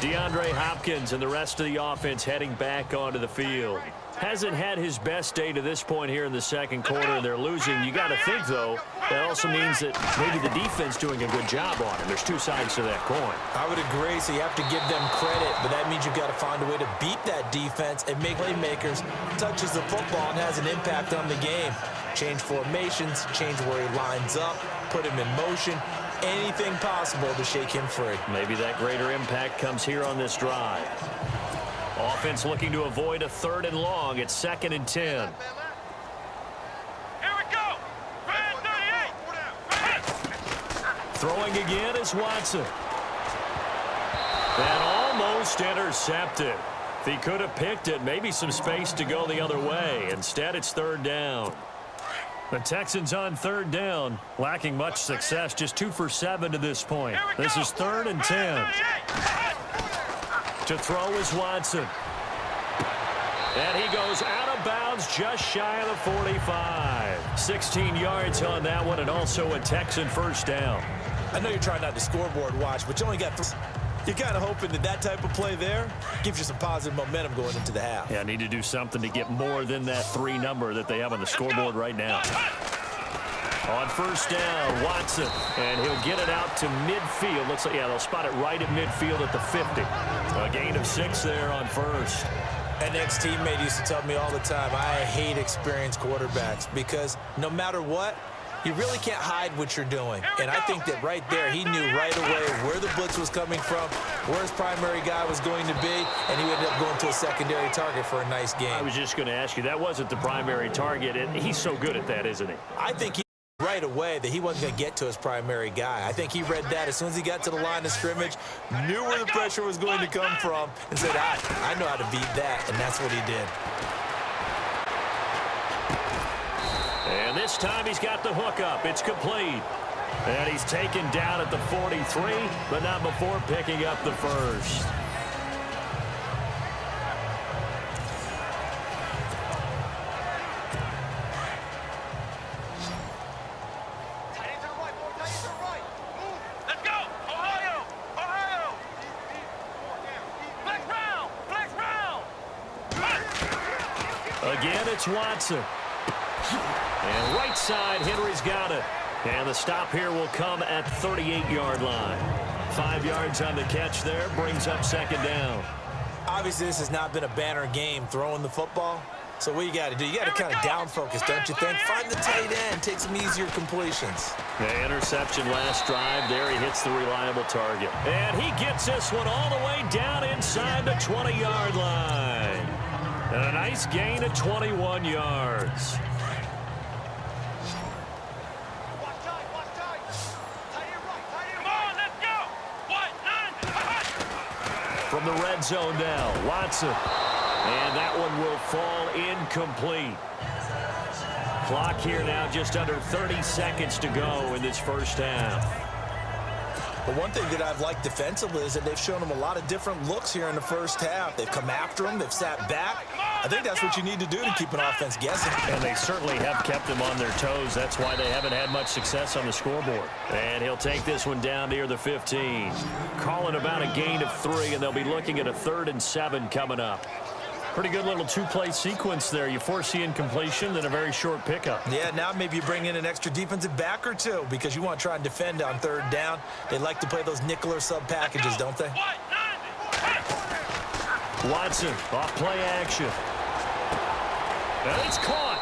DeAndre Hopkins and the rest of the offense heading back onto the field. hasn't had his best day to this point here in the second quarter, and they're losing. You got to think, though, that also means that maybe the defense doing a good job on him. There's two sides to that coin. I would agree, so you have to give them credit, but that means you've got to find a way to beat that defense and make playmakers touches the football and has an impact on the game. Change formations, change where he lines up, put him in motion, anything possible to shake him free. Maybe that greater impact comes here on this drive. Offense looking to avoid a 3rd and long. It's 2nd and 10. Here we go. Red 38. Throwing again is Watson. And almost intercepted. If he could have picked it, maybe some space to go the other way. Instead, it's 3rd down. The Texans on 3rd down, lacking much success, just 2 for 7 to this point. This is 3rd and 10. To throw is Watson. And he goes out of bounds just shy of the 45. 16 yards on that one, and also a Texan first down. I know you're trying not to scoreboard watch, but you only got 3. You're kind of hoping that that type of play there gives you some positive momentum going into the half. Yeah, need to do something to get more than that 3 number that they have on the scoreboard right now. On first down, Watson, and he'll get it out to midfield. Looks like, yeah, they'll spot it right at midfield at the 50. A gain of 6 there on first. An ex-teammate used to tell me all the time, I hate experienced quarterbacks because no matter what, you really can't hide what you're doing. And I think that right there, he knew right away where the blitz was coming from, where his primary guy was going to be, and he ended up going to a secondary target for a nice game. I was just going to ask you, that wasn't the primary target, and he's so good at that, isn't he? I think he knew right away that he wasn't going to get to his primary guy. I think he read that as soon as he got to the line of scrimmage, knew where the pressure was going to come from, and said, I know how to beat that, and that's what he did. And this time he's got the hook up. It's complete. And he's taken down at the 43, but not before picking up the first. Let's go. Ohio. Flex round. Again, it's Watson. And right side, Henry's got it. And the stop here will come at 38-yard line. 5 yards on the catch there, brings up 2nd down. Obviously, this has not been a banner game throwing the football. So what you got to do, you got to kind of down focus, don't you think? Find the tight end, take some easier completions. The interception last drive. There he hits the reliable target. And he gets this one all the way down inside the 20-yard line. And a nice gain of 21 yards. From the red zone now, Watson. And that one will fall incomplete. Clock here now, just under 30 seconds to go in this first half. But one thing that I've liked defensively is that they've shown them a lot of different looks here in the first half. They've come after them. They've sat back. I think that's what you need to do to keep an offense guessing. And they certainly have kept them on their toes. That's why they haven't had much success on the scoreboard. And he'll take this one down near the 15. Calling about a gain of 3, and they'll be looking at a 3rd and 7 coming up. Pretty good little 2-play sequence there. You foresee incompletion, then a very short pickup. Yeah, now maybe you bring in an extra defensive back or two because you want to try and defend on 3rd down. They like to play those nickel or sub packages, don't they? Watson, off play action. And it's caught.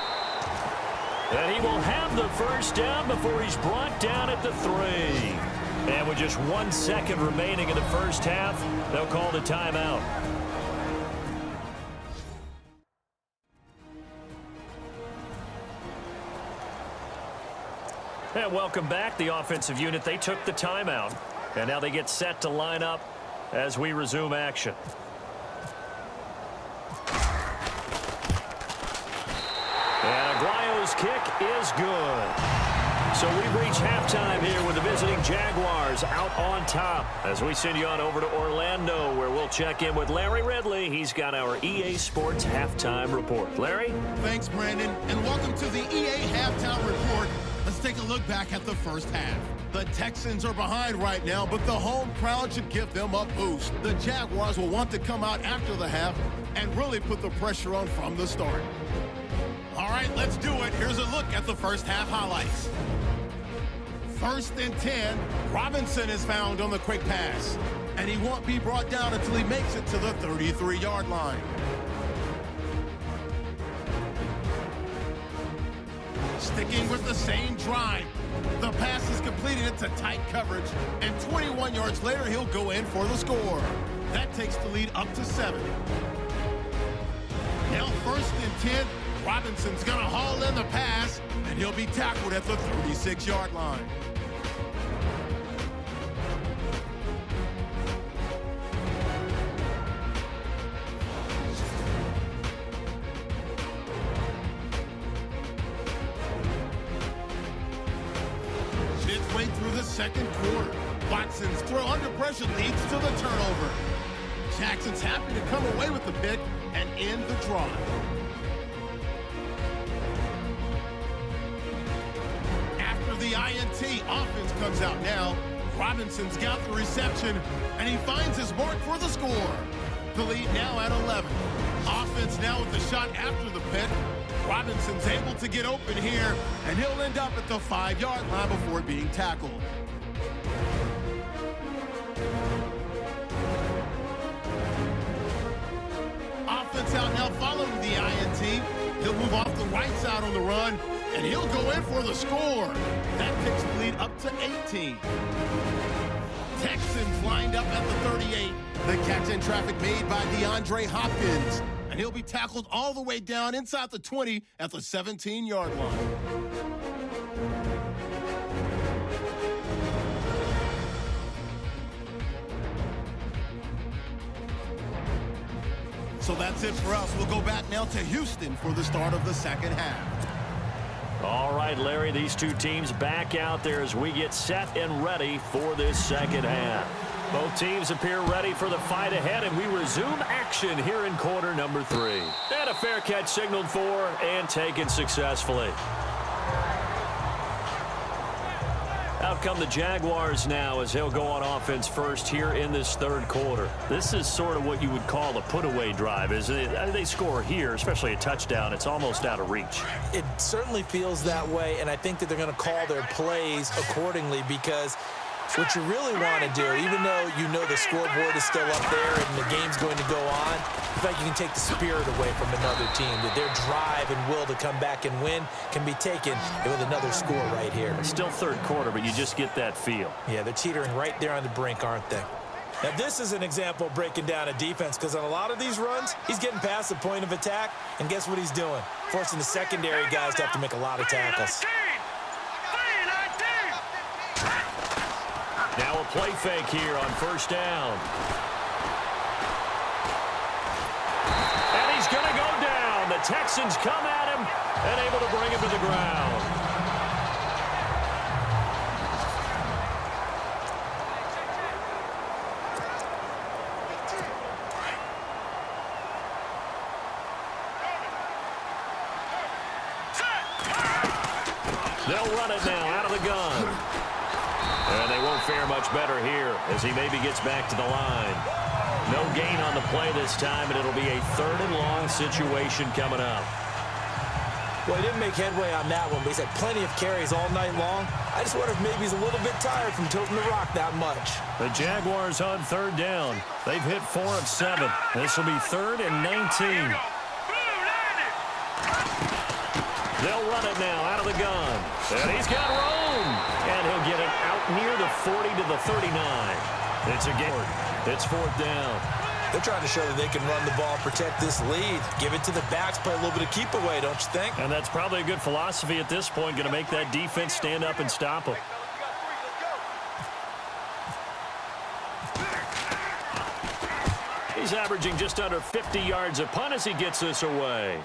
And he will have the first down before he's brought down at the 3. And with just 1 second remaining in the first half, they'll call the timeout. And welcome back. The offensive unit, they took the timeout. And now they get set to line up as we resume action. And Aguayo's kick is good. So we reach halftime here with the visiting Jaguars out on top as we send you on over to Orlando, where we'll check in with Larry Ridley. He's got our EA Sports halftime report. Larry? Thanks, Brandon, and welcome to the EA Halftime Report. Let's take a look back at the first half. The Texans are behind right now, but the home crowd should give them a boost. The Jaguars will want to come out after the half and really put the pressure on from the start. All right, let's do it. Here's a look at the first half highlights. 1st and 10, Robinson is found on the quick pass, and he won't be brought down until he makes it to the 33-yard line. Sticking with the same drive, the pass is completed into tight coverage, and 21 yards later, he'll go in for the score. That takes the lead up to 7. Now 1st and 10, Robinson's gonna haul in the pass, and he'll be tackled at the 36-yard line. Midway through the second quarter, Watson's throw under pressure leads to the turnover. Jackson's happy to come away with the pick and end the drive. After the INT, offense comes out now. Robinson's got the reception, and he finds his mark for the score. The lead now at 11. Offense now with the shot after the pick. Robinson's able to get open here, and he'll end up at the 5-yard line before being tackled. Offense out now following the INT. He'll move off the right side on the run, and he'll go in for the score. That takes the lead up to 18. Texans lined up at the 38. The catch in traffic made by DeAndre Hopkins, and he'll be tackled all the way down inside the 20 at the 17-yard line. So that's it for us. We'll go back now to Houston for the start of the second half. All right, Larry, these two teams back out there as we get set and ready for this second half. Both teams appear ready for the fight ahead, and we resume action here in quarter number 3. And a fair catch signaled for and taken successfully. Out come the Jaguars now as they'll go on offense first here in this third quarter. This is sort of what you would call a put-away drive, isn't it? They score here, especially a touchdown. It's almost out of reach. It certainly feels that way, and I think that they're going to call their plays accordingly because what you really want to do, even though you know the scoreboard is still up there and the game's going to go on, I feel like you can take the spirit away from another team, that their drive and will to come back and win can be taken with another score right here. It's still third quarter, but you just get that feel. Yeah, they're teetering right there on the brink, aren't they? Now, this is an example of breaking down a defense because on a lot of these runs, he's getting past the point of attack, and guess what he's doing? Forcing the secondary guys to have to make a lot of tackles. Now a play fake here on first down. And he's going to go down. The Texans come at him and able to bring him to the ground. They'll run it now out of the gun. And they won't fare much better here as he maybe gets back to the line. No gain on the play this time, and it'll be a 3rd and long situation coming up. Well, he didn't make headway on that one, but he's had plenty of carries all night long. I just wonder if maybe he's a little bit tired from toting the rock that much. The Jaguars on 3rd down. They've hit 4 of 7. This will be 3rd and 19. They'll run it now out of the gun. And he's got room. And he'll get it out near the 40 to the 39. It's a game. It's 4th down. They're trying to show that they can run the ball, protect this lead. Give it to the backs, play a little bit of keep away, don't you think? And that's probably a good philosophy at this point. Going to make that defense stand up and stop them. He's averaging just under 50 yards a punt as he gets this away.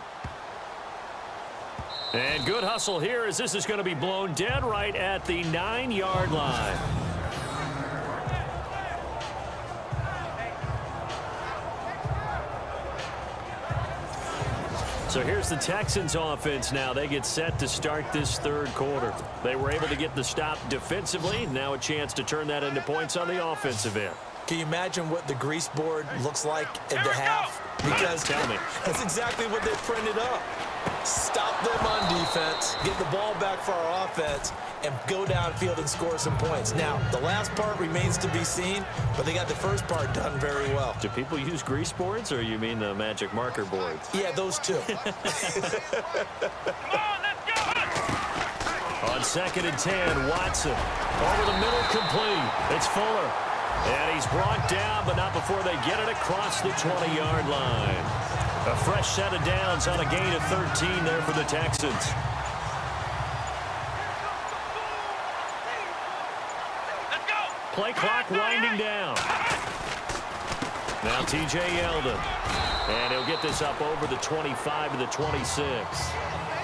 And good hustle here as this is going to be blown dead right at the 9-yard line. So here's the Texans offense now. They get set to start this third quarter. They were able to get the stop defensively. Now a chance to turn that into points on the offensive end. Can you imagine what the grease board looks like at the half? Because tell me. That's exactly what they printed up. Stop them on defense, get the ball back for our offense, and go downfield and score some points. Now, the last part remains to be seen, but they got the first part done very well. Do people use grease boards, or you mean the magic marker boards? Yeah, those two. Come on, let's go! On 2nd and 10, Watson. Over the middle, complete. It's Fuller. And he's brought down, but not before they get it across the 20-yard line. A fresh set of downs on a gain of 13 there for the Texans. Let's go! Play clock winding down. Now T.J. Yeldon. And he'll get this up over the 25 to the 26.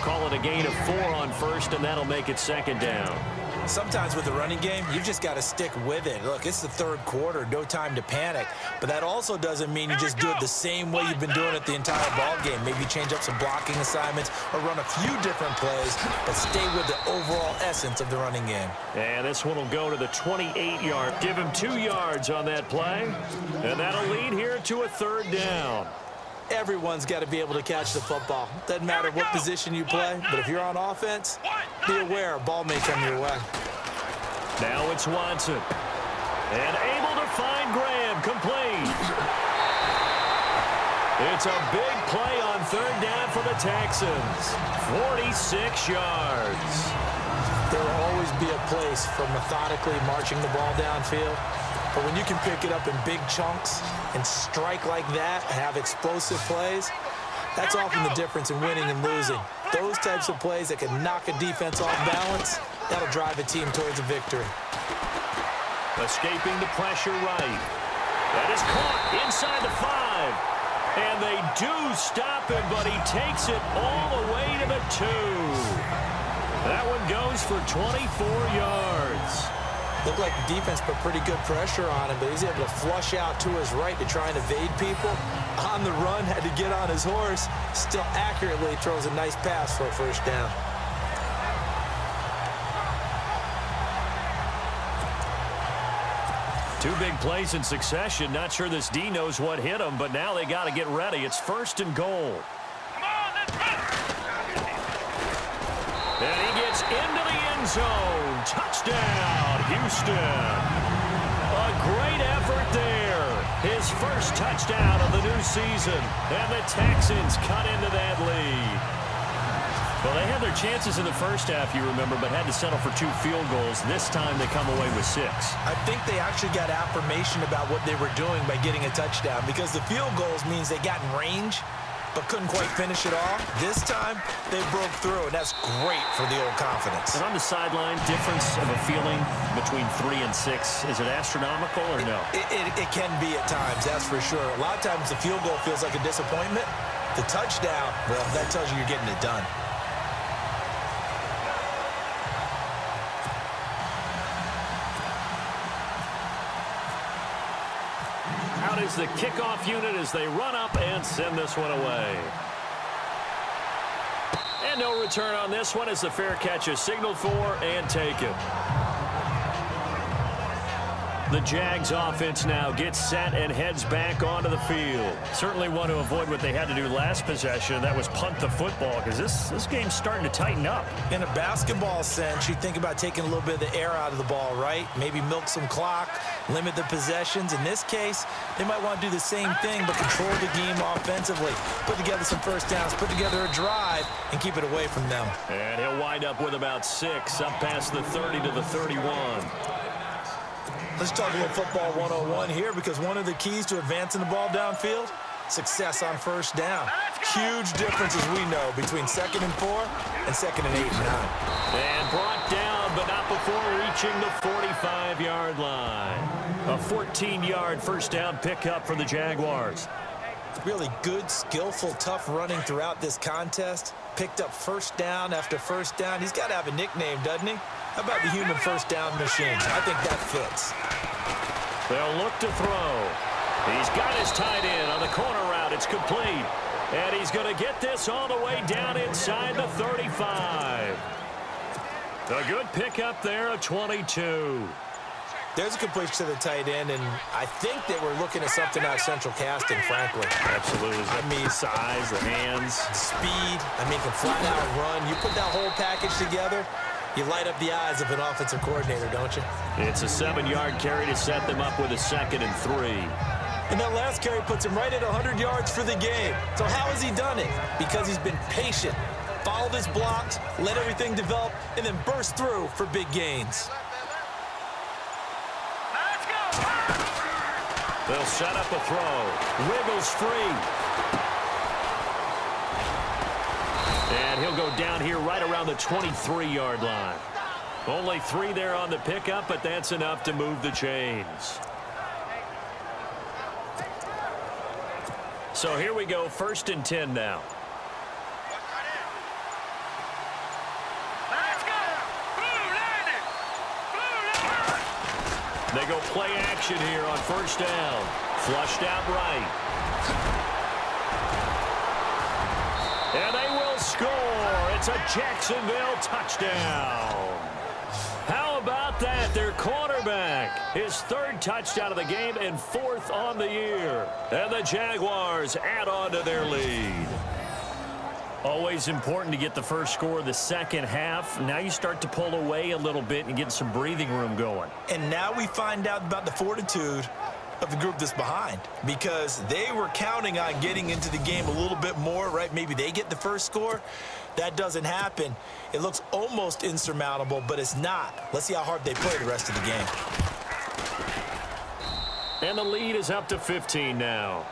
Call it a gain of 4 on first, and that'll make it 2nd down. Sometimes with the running game, you've just got to stick with it. Look, it's the 3rd quarter, no time to panic. But that also doesn't mean you just do it the same way you've been doing it the entire ball game. Maybe change up some blocking assignments or run a few different plays, but stay with the overall essence of the running game. And this one will go to the 28-yard. Give him 2 yards on that play. And that'll lead here to a 3rd down. Everyone's got to be able to catch the football. Doesn't matter what position you play, but if you're on offense, be aware a ball may come your way. Now it's Watson. And able to find Graham, complete. It's a big play on 3rd down for the Texans. 46 yards. There will always be a place for methodically marching the ball downfield. But when you can pick it up in big chunks and strike like that, have explosive plays, that's often the difference in winning and losing. Those types of plays that can knock a defense off balance, that'll drive a team towards a victory. Escaping the pressure right. That is caught inside the 5. And they do stop him, but he takes it all the way to the 2. That one goes for 24 yards. Looked like the defense put pretty good pressure on him, but he's able to flush out to his right to try and evade people. On the run, had to get on his horse. Still accurately throws a nice pass for a 1st down. Two big plays in succession. Not sure this D knows what hit him, but now they got to get ready. It's 1st and goal. Come on, let's go! And he gets into the end zone. Touchdown, Houston. A great effort there. His first touchdown of the new season. And the Texans cut into that lead. Well, they had their chances in the first half, you remember, but had to settle for 2 field goals. This time they come away with 6. I think they actually got affirmation about what they were doing by getting a touchdown, because the field goals means they got in range but couldn't quite finish it off. This time, they broke through, and that's great for the old confidence. And on the sideline, difference of a feeling between 3 and 6, is it astronomical or no? It can be at times, that's for sure. A lot of times the field goal feels like a disappointment. The touchdown, well, that tells you you're getting it done. Out is the kickoff unit as they run up and send this one away. And no return on this one as the fair catch is signaled for and taken. The Jags offense now gets set and heads back onto the field. Certainly want to avoid what they had to do last possession. That was punt the football, because this game's starting to tighten up. In a basketball sense, you think about taking a little bit of the air out of the ball, right? Maybe milk some clock, limit the possessions. In this case, they might want to do the same thing, but control the game offensively. Put together some 1st downs, put together a drive, and keep it away from them. And he'll wind up with about 6, up past the 30 to the 31. Let's talk a little football 101 here, because one of the keys to advancing the ball downfield, success on 1st down. Huge difference, as we know, between 2nd and 4 and 2nd and 8 and 9. And brought down, but not before reaching the 45-yard line. A 14-yard 1st down pickup for the Jaguars. Really good, skillful, tough running throughout this contest. Picked up 1st down after 1st down. He's got to have a nickname, doesn't he? How about the human 1st down machine? I think that fits. They'll look to throw. He's got his tight end on the corner route. It's complete. And he's going to get this all the way down inside the 35. A good pickup there, a 22. There's a completion to the tight end, and I think that we're looking at something out of central casting, frankly. Absolutely. I mean, size, the hands. Speed. I mean, can flat out run. You put that whole package together, you light up the eyes of an offensive coordinator, don't you? It's a 7-yard carry to set them up with a 2nd and 3. And that last carry puts him right at 100 yards for the game. So how has he done it? Because he's been patient, followed his blocks, let everything develop, and then burst through for big gains. Let's go. They'll set up a throw. Wiggles free. And he'll go down here right around the 23-yard line. Only 3 there on the pickup, but that's enough to move the chains. So here we go, 1st and 10 now. Let's go. Blue landed. Blue landed. They go play action here on 1st down. Flushed out right. And they will score. It's a Jacksonville touchdown. How about that? Their quarterback, his 3rd touchdown of the game and 4th on the year. And the Jaguars add on to their lead. Always important to get the first score of the second half. Now you start to pull away a little bit and get some breathing room going. And now we find out about the fortitude of the group that's behind, because they were counting on getting into the game a little bit more, right? Maybe they get the first score. That doesn't happen. It looks almost insurmountable, but it's not. Let's see how hard they play the rest of the game. And the lead is up to 15 now.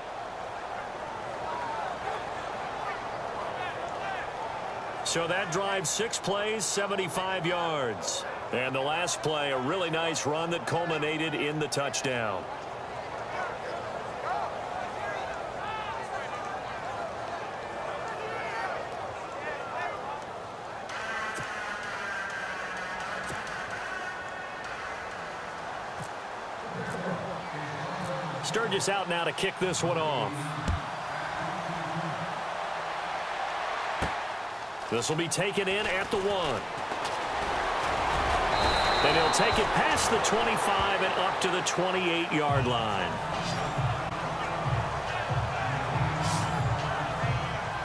So that drive, 6 plays, 75 yards. And the last play, a really nice run that culminated in the touchdown. Sturgis out now to kick this one off. This will be taken in at the 1. And he'll take it past the 25 and up to the 28-yard line.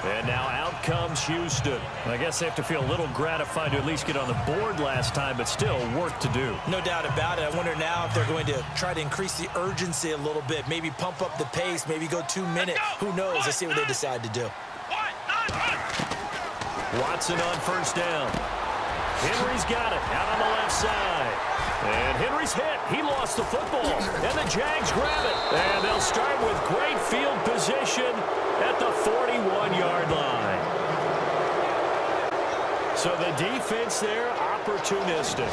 And now out comes Houston. I guess they have to feel a little gratified to at least get on the board last time, but still work to do. No doubt about it. I wonder now if they're going to try to increase the urgency a little bit, maybe pump up the pace, maybe go 2 minutes. Who knows? Let's see what they decide to do. Watson on 1st down. Henry's got it out on the left side. And Henry's hit. He lost the football. And the Jags grab it. And they'll start with great field position at the 41-yard line. So the defense there, opportunistic.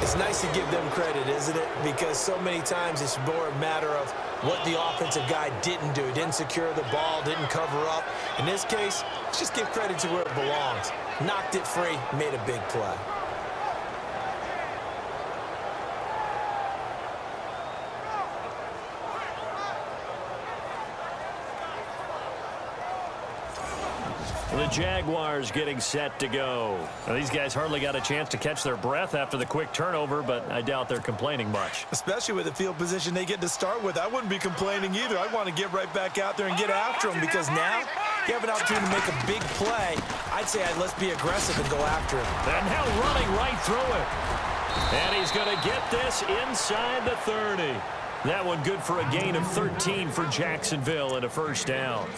It's nice to give them credit, isn't it? Because so many times it's more a matter of what the offensive guy didn't do. Didn't secure the ball, didn't cover up. In this case, let's just give credit to where it belongs. Knocked it free, made a big play. The Jaguars getting set to go. Now, these guys hardly got a chance to catch their breath after the quick turnover, but I doubt they're complaining much. Especially with the field position they get to start with. I wouldn't be complaining either. I want to get right back out there and get after them, because now you have an opportunity to make a big play. I'd say let's be aggressive and go after him. And now running right through it. And he's going to get this inside the 30. That one good for a gain of 13 for Jacksonville and a 1st down.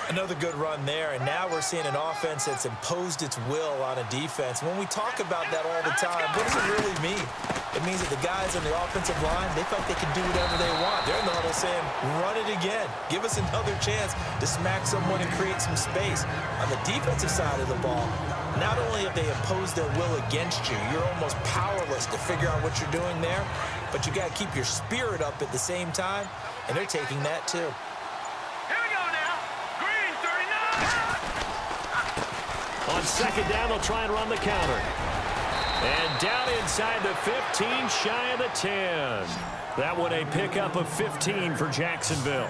Another good run there, and now we're seeing an offense that's imposed its will on a defense. When we talk about that all the time, what does it really mean? It means that the guys on the offensive line, they feel like they can do whatever they want. They're in the huddle saying, run it again. Give us another chance to smack someone and create some space. On the defensive side of the ball, not only have they imposed their will against you, you're almost powerless to figure out what you're doing there, but you got to keep your spirit up at the same time, and they're taking that too. On 2nd down, they'll try and run the counter. And down inside the 15, shy of the 10. That one a pickup of 15 for Jacksonville.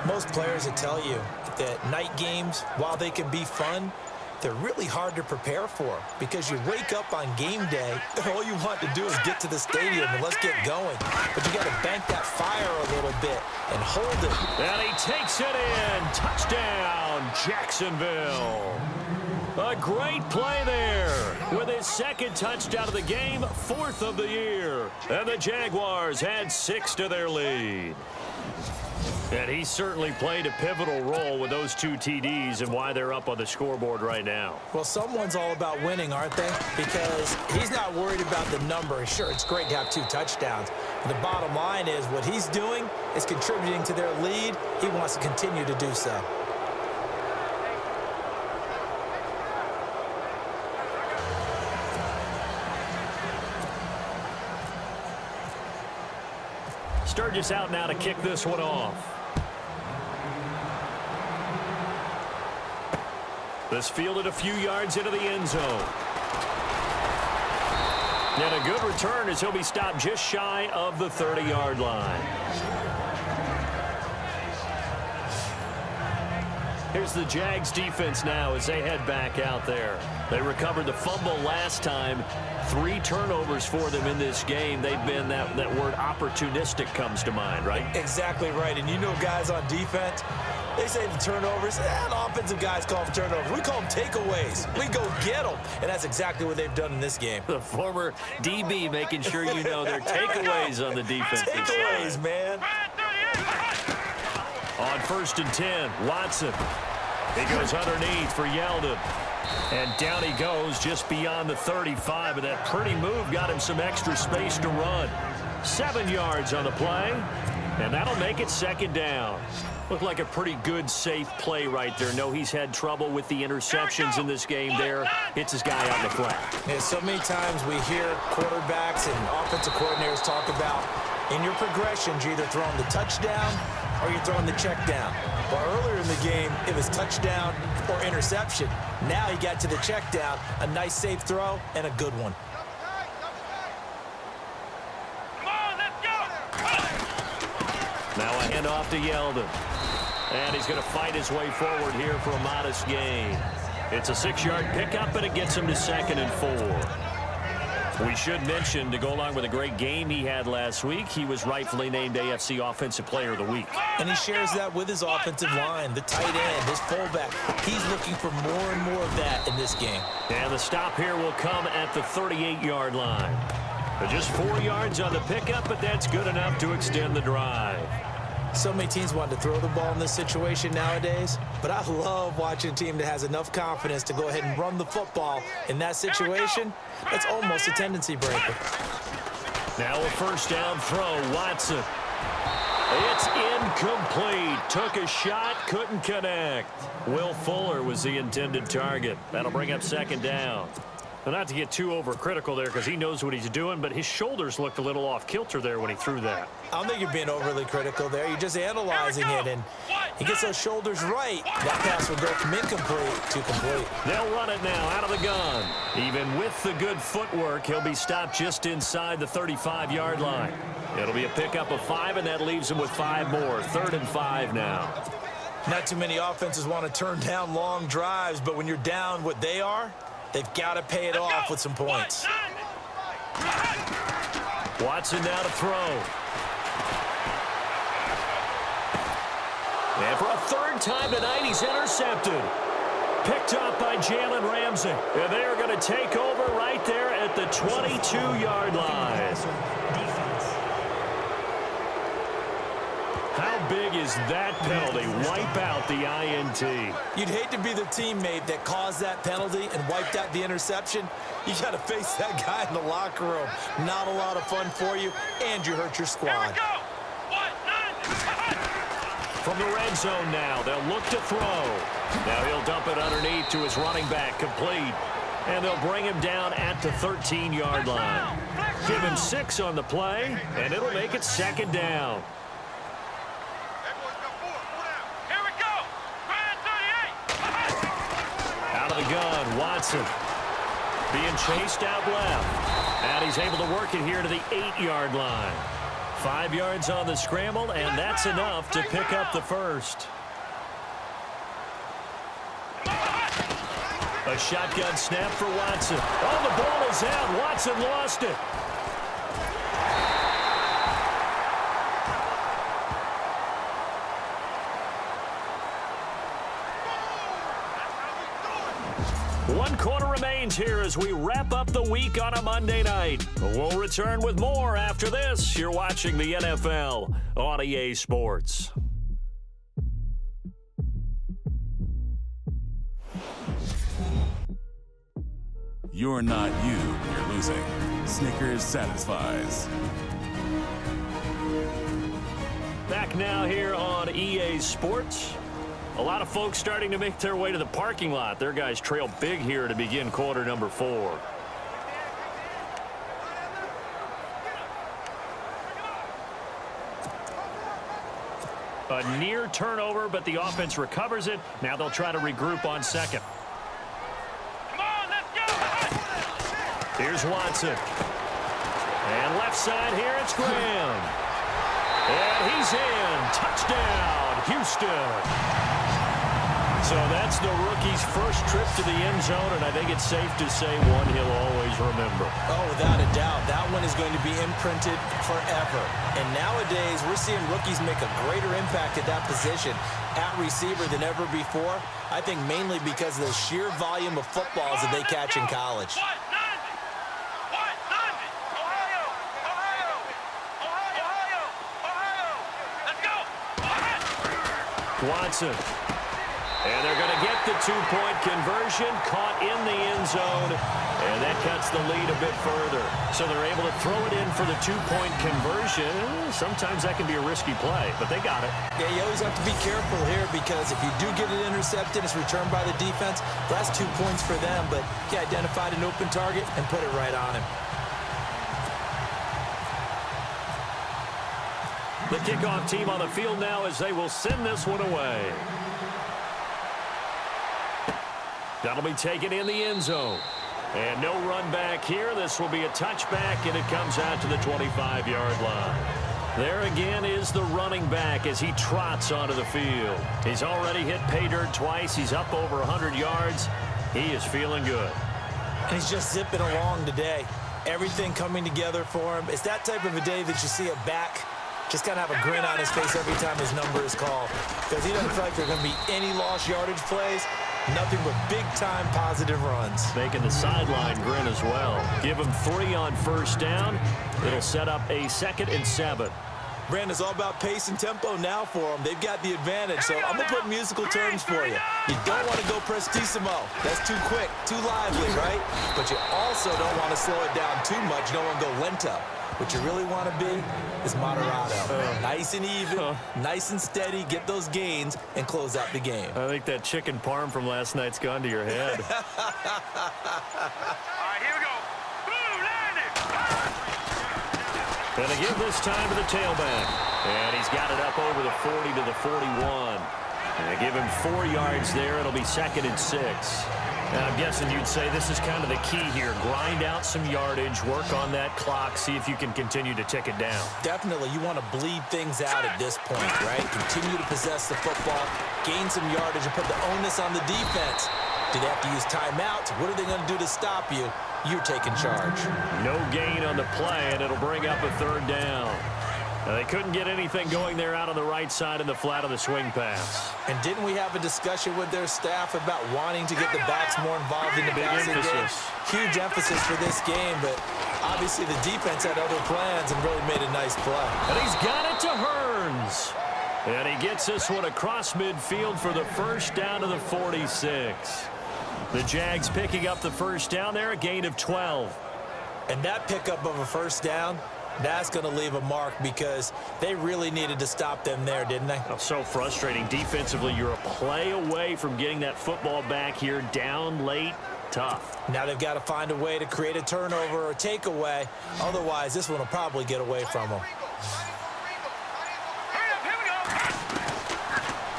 Most players will tell you that night games, while they can be fun, they're really hard to prepare for because you wake up on game day and all you want to do is get to the stadium and let's get going. But you got to bank that fire a little bit and hold it. And he takes it in. Touchdown, Jacksonville. A great play there with his second touchdown of the game, 4th of the year. And the Jaguars had 6 to their lead. And he certainly played a pivotal role with those 2 TDs and why they're up on the scoreboard right now. Well, someone's all about winning, aren't they? Because he's not worried about the number. Sure, it's great to have 2 touchdowns. But the bottom line is what he's doing is contributing to their lead. He wants to continue to do so. Sturgis out now to kick this one off. This fielded a few yards into the end zone. And a good return as he'll be stopped just shy of the 30-yard line. Here's the Jags defense now as they head back out there. They recovered the fumble last time. 3 turnovers for them in this game. They've been, that word opportunistic comes to mind, right? Exactly right. And you know guys on defense, they say the turnovers, the offensive guys call them turnovers. We call them takeaways. We go get them. And that's exactly what they've done in this game. The former DB making sure you know their takeaways on the defensive takeaways, side. man. On 1st and 10, Watson. He goes underneath for Yeldon. And down he goes just beyond the 35. But that pretty move got him some extra space to run. 7 yards on the play. And that'll make it 2nd down. Looked like a pretty good, safe play right there. No, he's had trouble with the interceptions in this game there. Hits his guy out in the flat. Yeah, so many times we hear quarterbacks and offensive coordinators talk about in your progressions, you're either throwing the touchdown or you're throwing the check down. Well, earlier in the game, it was touchdown or interception. Now he got to the check down, a nice safe throw, and a good one. Come on, let's go! Now a handoff to Yeldon. And he's going to fight his way forward here for a modest gain. It's a 6-yard pickup, and it gets him to 2nd and 4. We should mention, to go along with a great game he had last week, he was rightfully named AFC Offensive Player of the Week. And he shares that with his offensive line, the tight end, his fullback. He's looking for more and more of that in this game. And the stop here will come at the 38-yard line. Just 4 yards on the pickup, but that's good enough to extend the drive. So many teams want to throw the ball in this situation nowadays, but I love watching a team that has enough confidence to go ahead and run the football in that situation. That's almost a tendency breaker. Now a 1st down throw, Watson. It's incomplete. Took a shot, couldn't connect. Will Fuller was the intended target. That'll bring up 2nd down. But not to get too overcritical there because he knows what he's doing, but his shoulders looked a little off kilter there when he threw that. I don't think you're being overly critical there. You're just analyzing it, and he gets those shoulders right. That pass will go from incomplete to complete. They'll run it now out of the gun. Even with the good footwork, he'll be stopped just inside the 35-yard line. It'll be a pickup of 5, and that leaves him with 5 more. 3rd and 5 now. Not too many offenses want to turn down long drives, but when you're down what they are, they've got to pay it off with some points. Watson now to throw. And for a 3rd time tonight, he's intercepted. Picked up by Jalen Ramsey. And they are going to take over right there at the 22-yard line. How big is that penalty? Wipe out the INT. You'd hate to be the teammate that caused that penalty and wiped out the interception. You got to face that guy in the locker room. Not a lot of fun for you, and you hurt your squad. From the red zone now, they'll look to throw. Now he'll dump it underneath to his running back, complete. And they'll bring him down at the 13-yard line. Give him 6 on the play, and it'll make it 2nd down. Out of the gun, Watson. Being chased out left. And he's able to work it here to the 8-yard line. 5 yards on the scramble, and that's enough to pick up the 1st. A shotgun snap for Watson. Oh, the ball is out. Watson lost it. One quarter remains here as we wrap up the week on a Monday night. We'll return with more after this. You're watching the NFL on EA Sports. You're not you when you're losing. Snickers satisfies. Back now here on EA Sports. A lot of folks starting to make their way to the parking lot. Their guys trail big here to begin quarter number 4. A near turnover, but the offense recovers it. Now they'll try to regroup on second. Come on, let's go! Here's Watson. And left side here, it's Graham. And he's in. Touchdown, Houston. So that's the rookie's first trip to the end zone, and I think it's safe to say one he'll always remember. Oh, without a doubt. That one is going to be imprinted forever. And nowadays, we're seeing rookies make a greater impact at that position at receiver than ever before. I think mainly because of the sheer volume of footballs that they catch in college. Watson. And they're going to get the two-point conversion, caught in the end zone, and that cuts the lead a bit further. So they're able to throw it in for the two-point conversion. Sometimes that can be a risky play, but they got it. Yeah, you always have to be careful here because if you do get it intercepted, it's returned by the defense. That's 2 points for them, but he identified an open target and put it right on him. The kickoff team on the field now as they will send this one away. That'll be taken in the end zone. And no run back here. This will be a touchback, and it comes out to the 25-yard line. There again is the running back as he trots onto the field. He's already hit pay dirt twice. He's up over 100 yards. He is feeling good. And he's just zipping along today. Everything coming together for him. It's that type of a day that you see a back just kind of have a grin on his face every time his number is called because he doesn't feel like there are going to be any lost yardage plays. Nothing but big-time positive runs. Making the sideline grin as well. Give him 3 on first down. It'll set up a 2nd and 7. Brandon, it's all about pace and tempo now for them. They've got the advantage, so I'm going to put musical terms for you. You don't want to go prestissimo. That's too quick, too lively, right? But you also don't want to slow it down too much. You don't want to go lento. What you really want to be is moderato. Nice and even, nice and steady, get those gains, and close out the game. I think that chicken parm from last night's gone to your head. All right, here we go. Blue landing. And they give this time to the tailback. And he's got it up over the 40 to the 41. And they give him 4 yards there. It'll be 2nd and 6. And I'm guessing you'd say this is kind of the key here. Grind out some yardage, work on that clock, see if you can continue to tick it down. Definitely. You want to bleed things out at this point, right? Continue to possess the football, gain some yardage, and put the onus on the defense. Do they have to use timeouts? What are they going to do to stop you? You're taking charge. No gain on the play, and it'll bring up a 3rd down. They couldn't get anything going there out on the right side in the flat of the swing pass. And didn't we have a discussion with their staff about wanting to get the backs more involved in the passing game? Huge emphasis for this game, but obviously the defense had other plans and really made a nice play. And he's got it to Hearns. And he gets this one across midfield for the first down to the 46. The Jags picking up the first down there, a gain of 12. And that pickup of a first down, that's going to leave a mark because they really needed to stop them there, didn't they? Oh, so frustrating. Defensively, you're a play away from getting that football back here down late. Tough. Now they've got to find a way to create a turnover or takeaway. Otherwise, this one will probably get away from them.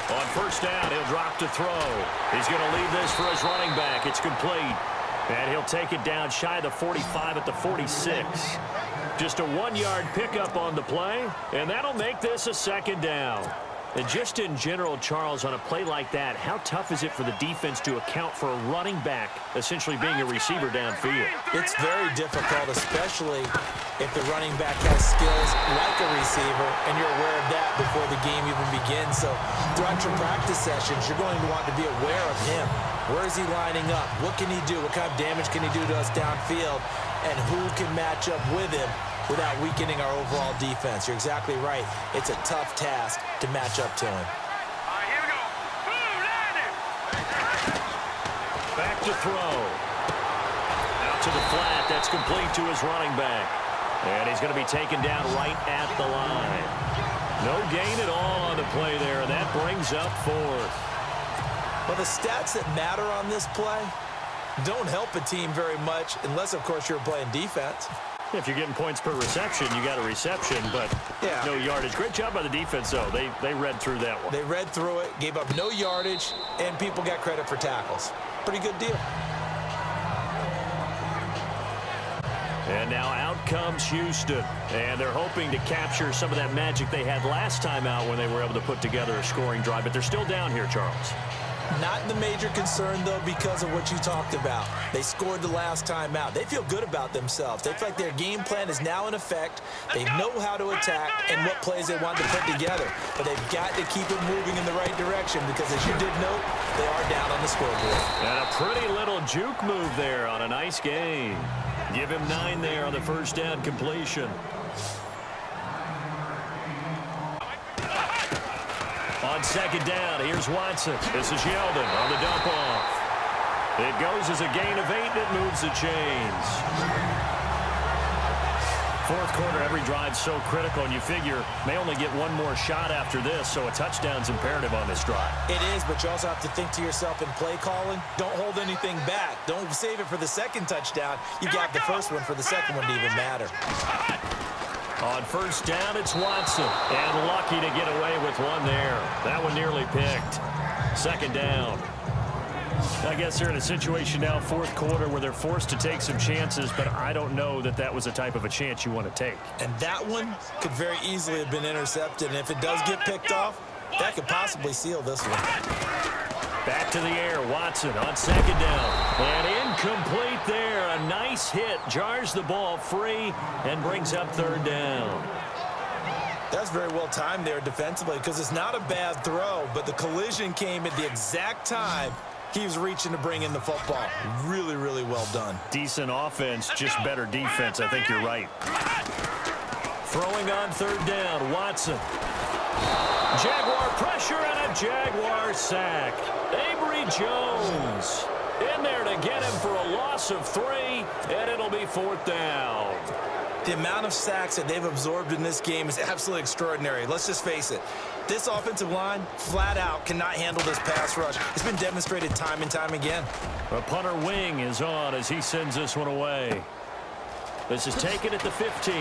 On first down, he'll drop to throw. He's going to leave this for his running back. It's complete. And he'll take it down shy of the 45 at the 46. Just a 1-yard pickup on the play, and that'll make this a 2nd down. And just in general, Charles, on a play like that, how tough is it for the defense to account for a running back essentially being a receiver downfield? It's very difficult, especially if the running back has skills like a receiver, and you're aware of that before the game even begins. So throughout your practice sessions, you're going to want to be aware of him. Where is he lining up? What can he do? What kind of damage can he do to us downfield? And who can match up with him without weakening our overall defense? You're exactly right. It's a tough task to match up to him. All right, here we go. Boom, landed. Back to throw. Out to the flat. That's complete to his running back. And he's going to be taken down right at the line. No gain at all on the play there, and that brings up fourth. Well, the stats that matter on this play don't help a team very much unless, of course, you're playing defense. If you're getting points per reception, you got a reception, but no yardage. Great job by the defense, though. They read through that one. They read through it, gave up no yardage, and people got credit for tackles. Pretty good deal. And now out comes Houston. And they're hoping to capture some of that magic they had last time out when they were able to put together a scoring drive. But they're still down here, Charles. Not the major concern, though, because of what you talked about. They scored the last time out. They feel good about themselves. They feel like their game plan is now in effect. They know how to attack and what plays they want to put together. But they've got to keep it moving in the right direction because, as you did note, they are down on the scoreboard. And a pretty little juke move there on a nice game. Give him 9 there on the first down completion. On second down, here's Watson. This is Yeldon on the dump off. It goes as a gain of 8, and it moves the chains. Fourth quarter, every drive's so critical, and you figure may only get one more shot after this, so a touchdown's imperative on this drive. It is, but you also have to think to yourself in play calling, don't hold anything back. Don't save it for the second touchdown. You got the first one for the second one to even matter. On first down, it's Watson. And lucky to get away with one there. That one nearly picked. Second down. I guess they're in a situation now, fourth quarter, where they're forced to take some chances, but I don't know that that was the type of a chance you want to take. And that one could very easily have been intercepted. And if it does get picked off, that could possibly seal this one. Back to the air, Watson on second down. And incomplete there. A nice hit. Jars the ball free and brings up third down. That's very well timed there defensively because it's not a bad throw, but the collision came at the exact time he was reaching to bring in the football. Really, really well done. Decent offense, just better defense. I think you're right. Throwing on third down, Watson. Jaguar pressure and a Jaguar sack. Avery Jones in there to get him for a loss of 3, and it'll be fourth down. The amount of sacks that they've absorbed in this game is absolutely extraordinary. Let's just face it. This offensive line, flat out, cannot handle this pass rush. It's been demonstrated time and time again. A punter wing is on as he sends this one away. This is taken at the 15.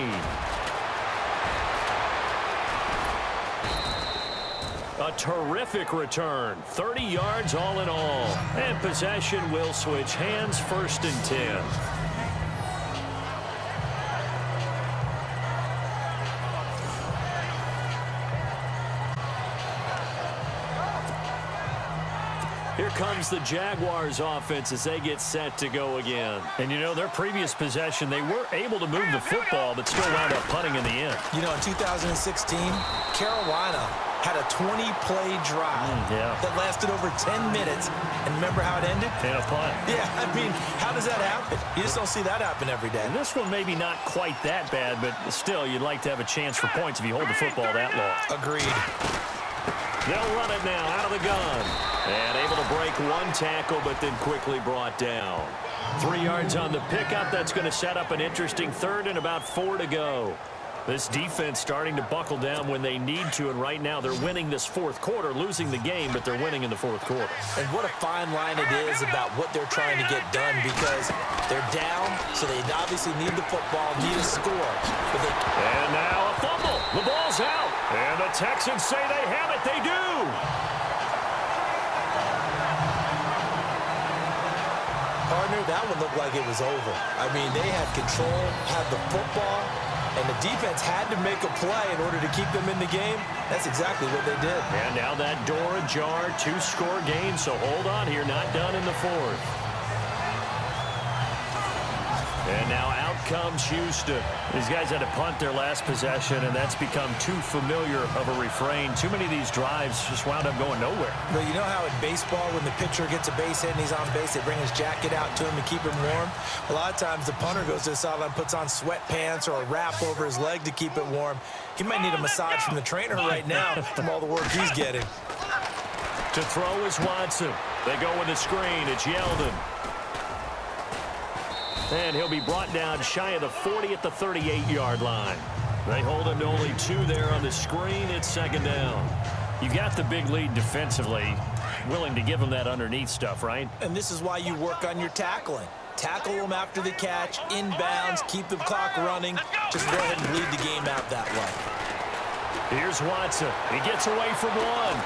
A terrific return. 30 yards all in all. And possession will switch hands, first and 10. Here comes the Jaguars offense as they get set to go again. And, you know, their previous possession, they were able to move the football, but still wound up punting in the end. You know, in 2016, Carolina had a 20-play drive that lasted over 10 minutes. And remember how it ended? And a punt. Yeah, I mean, how does that happen? You just don't see that happen every day. And this one maybe not quite that bad, but still, you'd like to have a chance for points if you hold the football that long. Agreed. They'll run it now out of the gun. And able to break one tackle, but then quickly brought down. 3 yards on the pickup. That's going to set up an interesting third and about 4 to go. This defense starting to buckle down when they need to, and right now they're winning this fourth quarter, losing the game, but they're winning in the fourth quarter. And what a fine line it is about what they're trying to get done because they're down, so they obviously need the football, need a score. But and now a fumble. The ball's out. And the Texans say they have it. They do. Partner, that one looked like it was over. I mean, they had control, had the football, and the defense had to make a play in order to keep them in the game. That's exactly what they did. And now that door ajar, 2-score game, so hold on here, not done in the fourth. And now out comes Houston. These guys had to punt their last possession, and that's become too familiar of a refrain. Too many of these drives just wound up going nowhere. Well, you know how in baseball, when the pitcher gets a base hit and he's on base, they bring his jacket out to him to keep him warm? A lot of times the punter goes to the sideline, puts on sweatpants or a wrap over his leg to keep it warm. He might need a massage from the trainer right now from all the work he's getting. To throw is Watson. They go with the screen. It's Yeldon. And he'll be brought down shy of the 40 at the 38-yard line. They hold him to only 2 there on the screen. It's second down. You got the big lead defensively. Willing to give him that underneath stuff, right? And this is why you work on your tackling. Tackle them after the catch, inbounds, keep the clock running. Just go ahead and bleed the game out that way. Here's Watson. He gets away from one.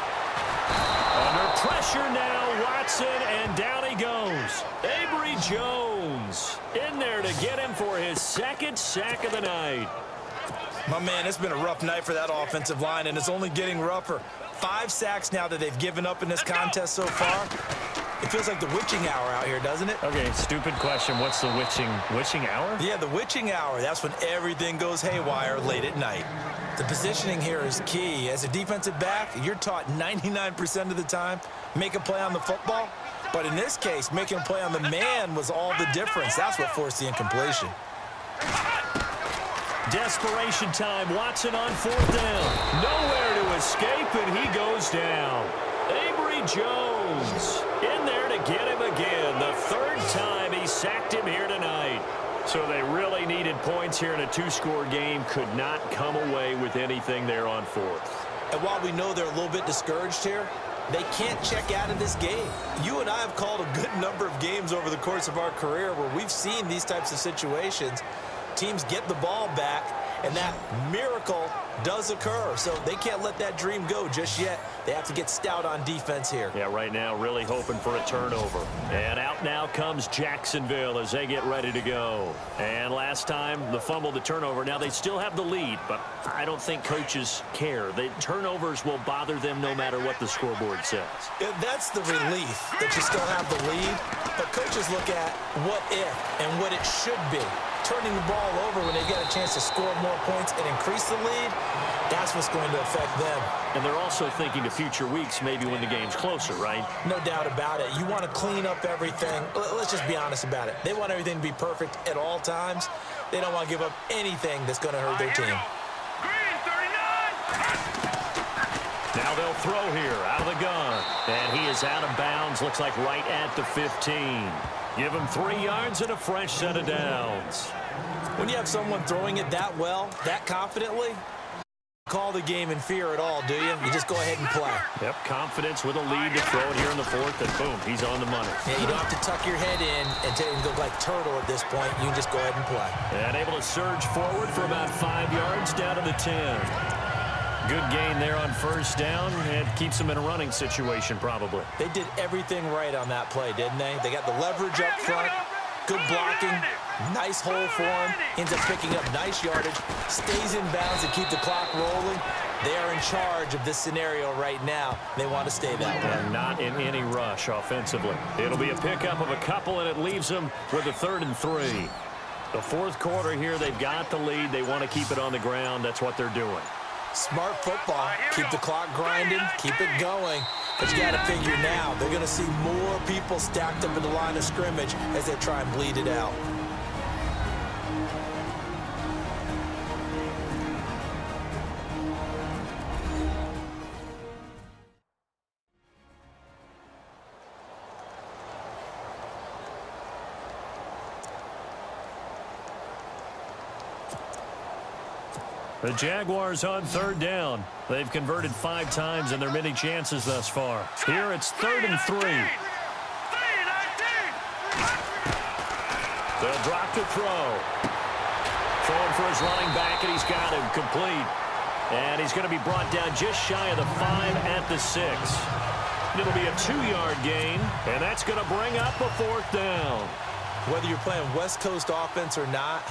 Under pressure now, Watson, and down he goes. Avery Jones in there to get him for his second sack of the night. My man, it's been a rough night for that offensive line, and it's only getting rougher. 5 sacks now that they've given up in this contest so far. It feels like the witching hour out here, doesn't it? Okay, stupid question. What's the witching hour? Yeah, the witching hour. That's when everything goes haywire late at night. The positioning here is key. As a defensive back, you're taught 99% of the time, make a play on the football. But in this case, making a play on the man was all the difference. That's what forced the incompletion. Desperation time. Watson on 4th down. Nowhere to escape, and he goes down. Avery Jones in there to get him again. The 3rd time he sacked him here tonight. So they really needed points here in a 2-score game. Could not come away with anything there on 4th. And while we know they're a little bit discouraged here, they can't check out of this game. You and I have called a good number of games over the course of our career where we've seen these types of situations. Teams get the ball back, and that miracle does occur. So they can't let that dream go just yet. They have to get stout on defense here. Yeah, right now really hoping for a turnover. And out now comes Jacksonville as they get ready to go. And last time, the fumble, the turnover. Now they still have the lead, but I don't think coaches care. The turnovers will bother them no matter what the scoreboard says. Yeah, that's the relief that you still have the lead. But coaches look at what if and what it should be. Turning the ball over when they get a chance to score more points and increase the lead, that's what's going to affect them. And they're also thinking to future weeks, maybe when the game's closer, right? No doubt about it. You want to clean up everything. Let's just be honest about it. They want everything to be perfect at all times. They don't want to give up anything that's going to hurt their team. Green 39. Now they'll throw here out of the gun. And he is out of bounds, looks like right at the 15. Give him 3 yards and a fresh set of downs. When you have someone throwing it that well, that confidently, call the game in fear at all, do you? You just go ahead and play. Yep, confidence with a lead to throw it here in the 4th, and boom, he's on the money. Yeah, you don't have to tuck your head in and go like turtle at this point. You can just go ahead and play. And able to surge forward for about 5 yards down to the 10. Good gain there on 1st down, and keeps them in a running situation probably. They did everything right on that play, didn't they? They got the leverage up front, good blocking, nice hole for him, ends up picking up nice yardage, stays in bounds to keep the clock rolling. They are in charge of this scenario right now. They want to stay that way. And not in any rush offensively. It'll be a pickup of a couple, and it leaves them with a 3rd and 3. The 4th quarter here, they've got the lead. They want to keep it on the ground. That's what they're doing. Smart football. Keep the clock grinding. Keep it going. But you got to figure now, they're going to see more people stacked up in the line of scrimmage as they try and bleed it out. The Jaguars on 3rd down. They've converted 5 times in their many chances thus far. Here it's 3rd and 3. They'll drop to throw. Throwing for his running back, and he's got him complete. And he's going to be brought down just shy of the 5 at the 6. It'll be a 2-yard gain, and that's going to bring up a 4th down. Whether you're playing West Coast offense or not,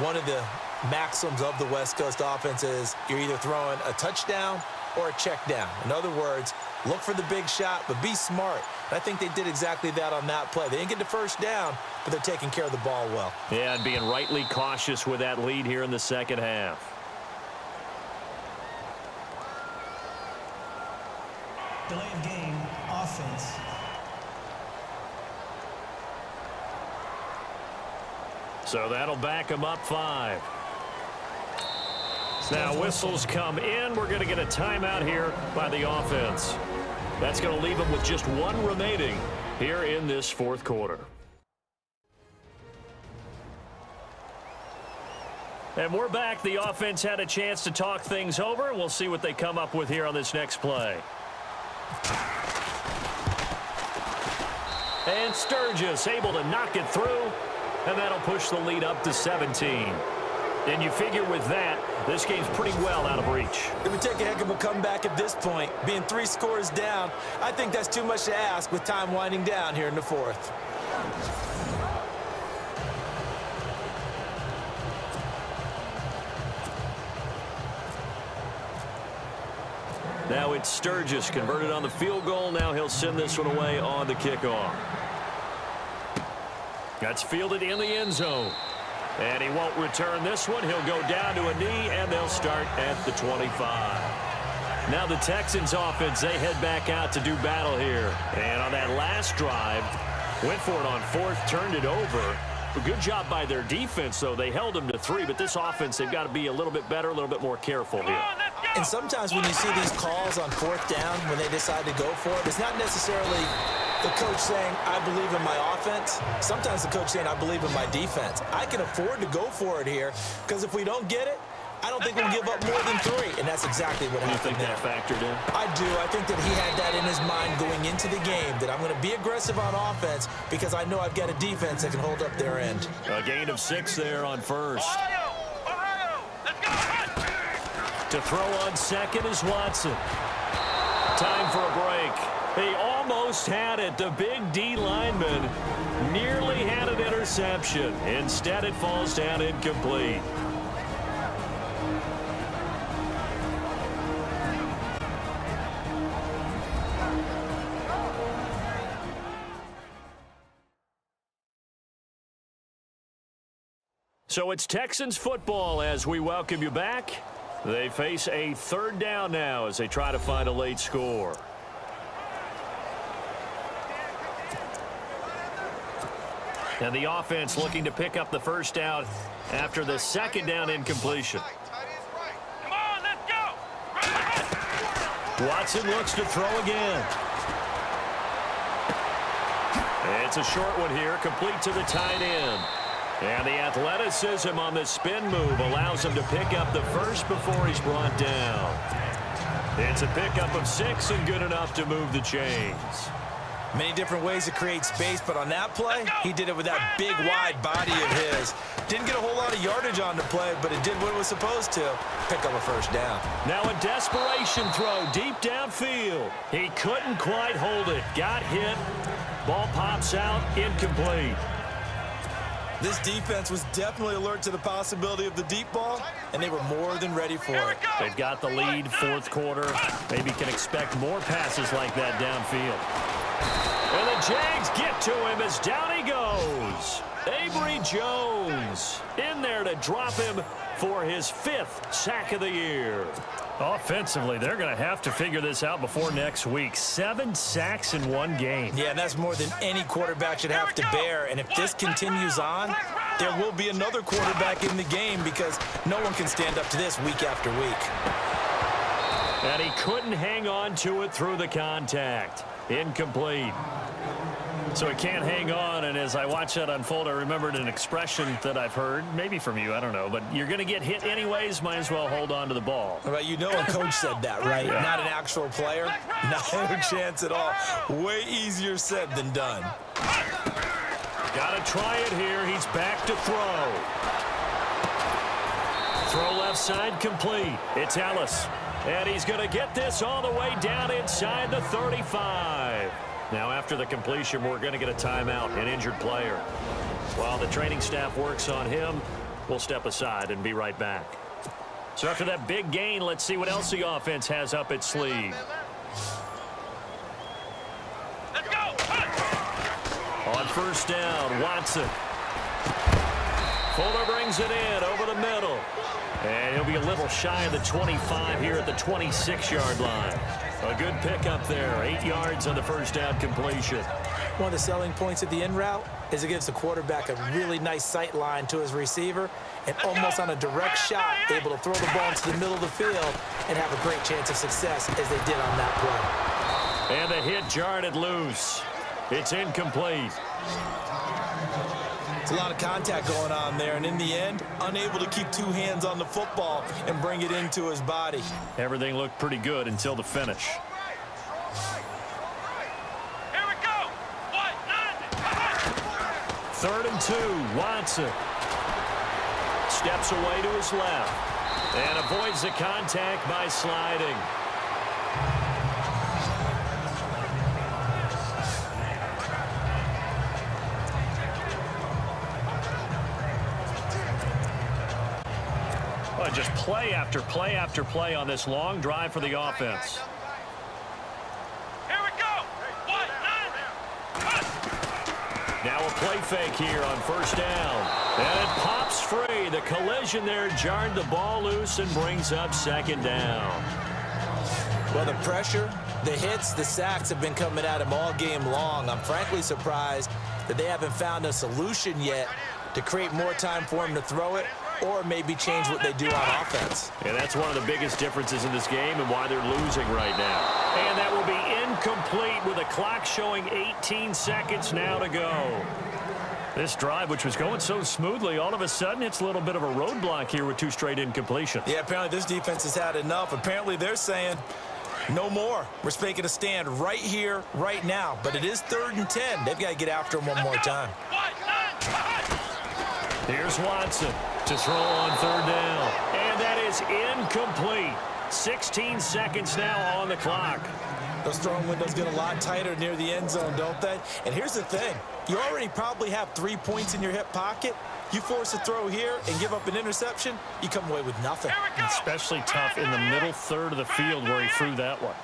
One of the maxims of the West Coast offense is you're either throwing a touchdown or a check down. In other words, look for the big shot, but be smart. And I think they did exactly that on that play. They didn't get the first down, but they're taking care of the ball well. Yeah, and being rightly cautious with that lead here in the second half. Delay of game, offense. So that'll back them up 5. Now whistles come in. We're going to get a timeout here by the offense. That's going to leave them with just 1 remaining here in this fourth quarter. And we're back. The offense had a chance to talk things over. We'll see what they come up with here on this next play. And Sturgis able to knock it through, and that'll push the lead up to 17. And you figure with that, this game's pretty well out of reach. It would take a heck of a comeback at this point. Being 3 scores down, I think that's too much to ask with time winding down here in the fourth. Now it's Sturgis converted on the field goal. Now he'll send this one away on the kickoff. That's fielded in the end zone. And he won't return this one. He'll go down to a knee, and they'll start at the 25. Now the Texans offense, they head back out to do battle here. And on that last drive, went for it on 4th, turned it over. A good job by their defense, though. They held them to 3, but this offense, they've got to be a little bit better, a little bit more careful here. And sometimes when you see these calls on 4th down, when they decide to go for it, it's not necessarily the coach saying, I believe in my offense. Sometimes the coach saying, I believe in my defense. I can afford to go for it here, because if we don't get it, I don't think we'll give up more than 3. And that's exactly what happened there. You think that factored in? I do. I think that he had that in his mind going into the game, that I'm going to be aggressive on offense because I know I've got a defense that can hold up their end. A gain of 6 there on 1st. Ohio, let's go. To throw on 2nd is Watson. Time for a break. He almost had it. The big D lineman nearly had an interception. Instead, it falls down incomplete. So it's Texans football as we welcome you back. They face a 3rd down now as they try to find a late score. And the offense looking to pick up the 1st down after the 2nd down incompletion. Come on, let's go. Watson looks to throw again. It's a short one here, complete to the tight end. And the athleticism on the spin move allows him to pick up the 1st before he's brought down. It's a pickup of 6 and good enough to move the chains. Many different ways to create space, but on that play, he did it with that big, wide body of his. Didn't get a whole lot of yardage on the play, but it did what it was supposed to, pick up a 1st down. Now a desperation throw deep downfield. He couldn't quite hold it. Got hit. Ball pops out, incomplete. This defense was definitely alert to the possibility of the deep ball, and they were more than ready for it. They've got the lead, 4th quarter. Maybe can expect more passes like that downfield. And the Jags get to him as down he goes. Avery Jones in there to drop him for his 5th sack of the year. Offensively, they're going to have to figure this out before next week. 7 sacks in 1 game. Yeah, and that's more than any quarterback should have to bear. And if this continues on, there will be another quarterback in the game because no one can stand up to this week after week. And he couldn't hang on to it through the contact. Incomplete. So he can't hang on, and as I watch that unfold, I remembered an expression that I've heard, maybe from you, I don't know, but you're going to get hit anyways, might as well hold on to the ball. Right, you know a coach said that, right? Yeah. Not an actual player. Not a chance at all. Way easier said than done. Got to try it here. He's back to throw. Throw left side complete. It's Ellis. And he's going to get this all the way down inside the 35. Now, after the completion, we're going to get a timeout, an injured player. While the training staff works on him, We'll step aside and be right back. So after that big gain, let's see what else the offense has up its sleeve. Let's go. On first down, Watson. Fuller brings it in over the middle. And he'll be a little shy of the 25 here at the 26-yard line. A good pickup there. 8 yards on the first down completion. One of the selling points of the in route is it gives the quarterback a really nice sight line to his receiver and almost on a direct shot able to throw the ball into the middle of the field and have a great chance of success as they did on that play. And the hit jarred it loose. It's incomplete. It's a lot of contact going on there, and in the end, unable to keep two hands on the football and bring it into his body. Everything looked pretty good until the finish. Here we go. 3rd and 2, Watson. Steps away to his left and avoids the contact by sliding. Just play after play after play on this long drive for the offense. Here we go. Now a play fake here on first down. And it pops free. The collision there jarred the ball loose and brings up 2nd down. Well, the pressure, the hits, the sacks have been coming at him all game long. I'm frankly surprised that they haven't found a solution yet to create more time for him to throw it or maybe change what they do on offense. And that's one of the biggest differences in this game and why they're losing right now. And that will be incomplete with the clock showing 18 seconds now to go. This drive, which was going so smoothly, all of a sudden it's a little bit of a roadblock here with 2 straight incompletions. Yeah, apparently this defense has had enough. Apparently they're saying no more. We're making a stand right here, right now. But it is 3rd and 10. They've got to get after him one more time. Here's Watson to throw on 3rd down. And that is incomplete. 16 seconds now on the clock. Those throwing windows get a lot tighter near the end zone, don't they? And here's the thing. You already probably have 3 points in your hip pocket. You force a throw here and give up an interception, you come away with nothing. Especially tough in the middle 3rd of the field where he threw that one.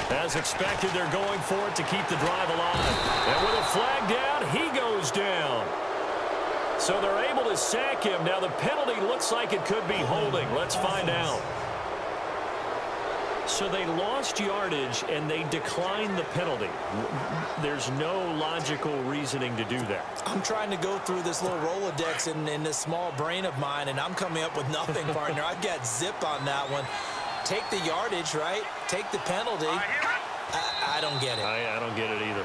As expected, they're going for it to keep the drive alive. And with a flag down, he goes down. So they're able to sack him. Now the penalty looks like it could be holding. Let's find out. So they lost yardage and they declined the penalty. There's no logical reasoning to do that. I'm trying to go through this little Rolodex in this small brain of mine, and I'm coming up with nothing, partner. I've got zip on that one. Take the yardage, right? Take the penalty. I don't get it. I don't get it either.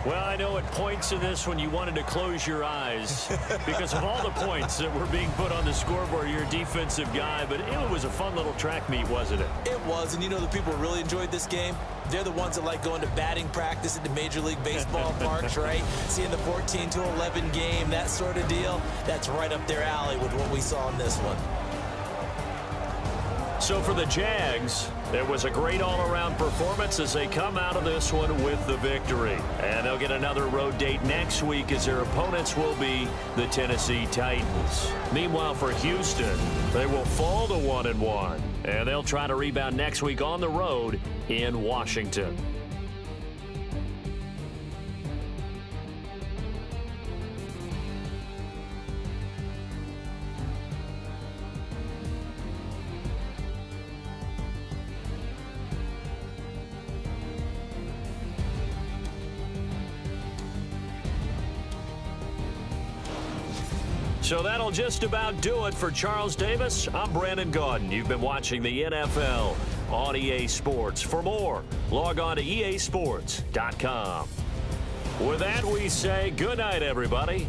Well, I know at points in this when you wanted to close your eyes because of all the points that were being put on the scoreboard. You're a defensive guy, but it was a fun little track meet, wasn't it? It was, and you know the people who really enjoyed this game? They're the ones that like going to batting practice at the Major League Baseball parks, right? Seeing the 14-11 game, that sort of deal. That's right up their alley with what we saw in this one. So for the Jags, it was a great all-around performance as they come out of this one with the victory. And they'll get another road date next week as their opponents will be the Tennessee Titans. Meanwhile, for Houston, they will fall to 1-1. And they'll try to rebound next week on the road in Washington. So that'll just about do it for Charles Davis. I'm Brandon Gaudin. You've been watching the NFL on EA Sports. For more, log on to easports.com. With that, we say good night, everybody.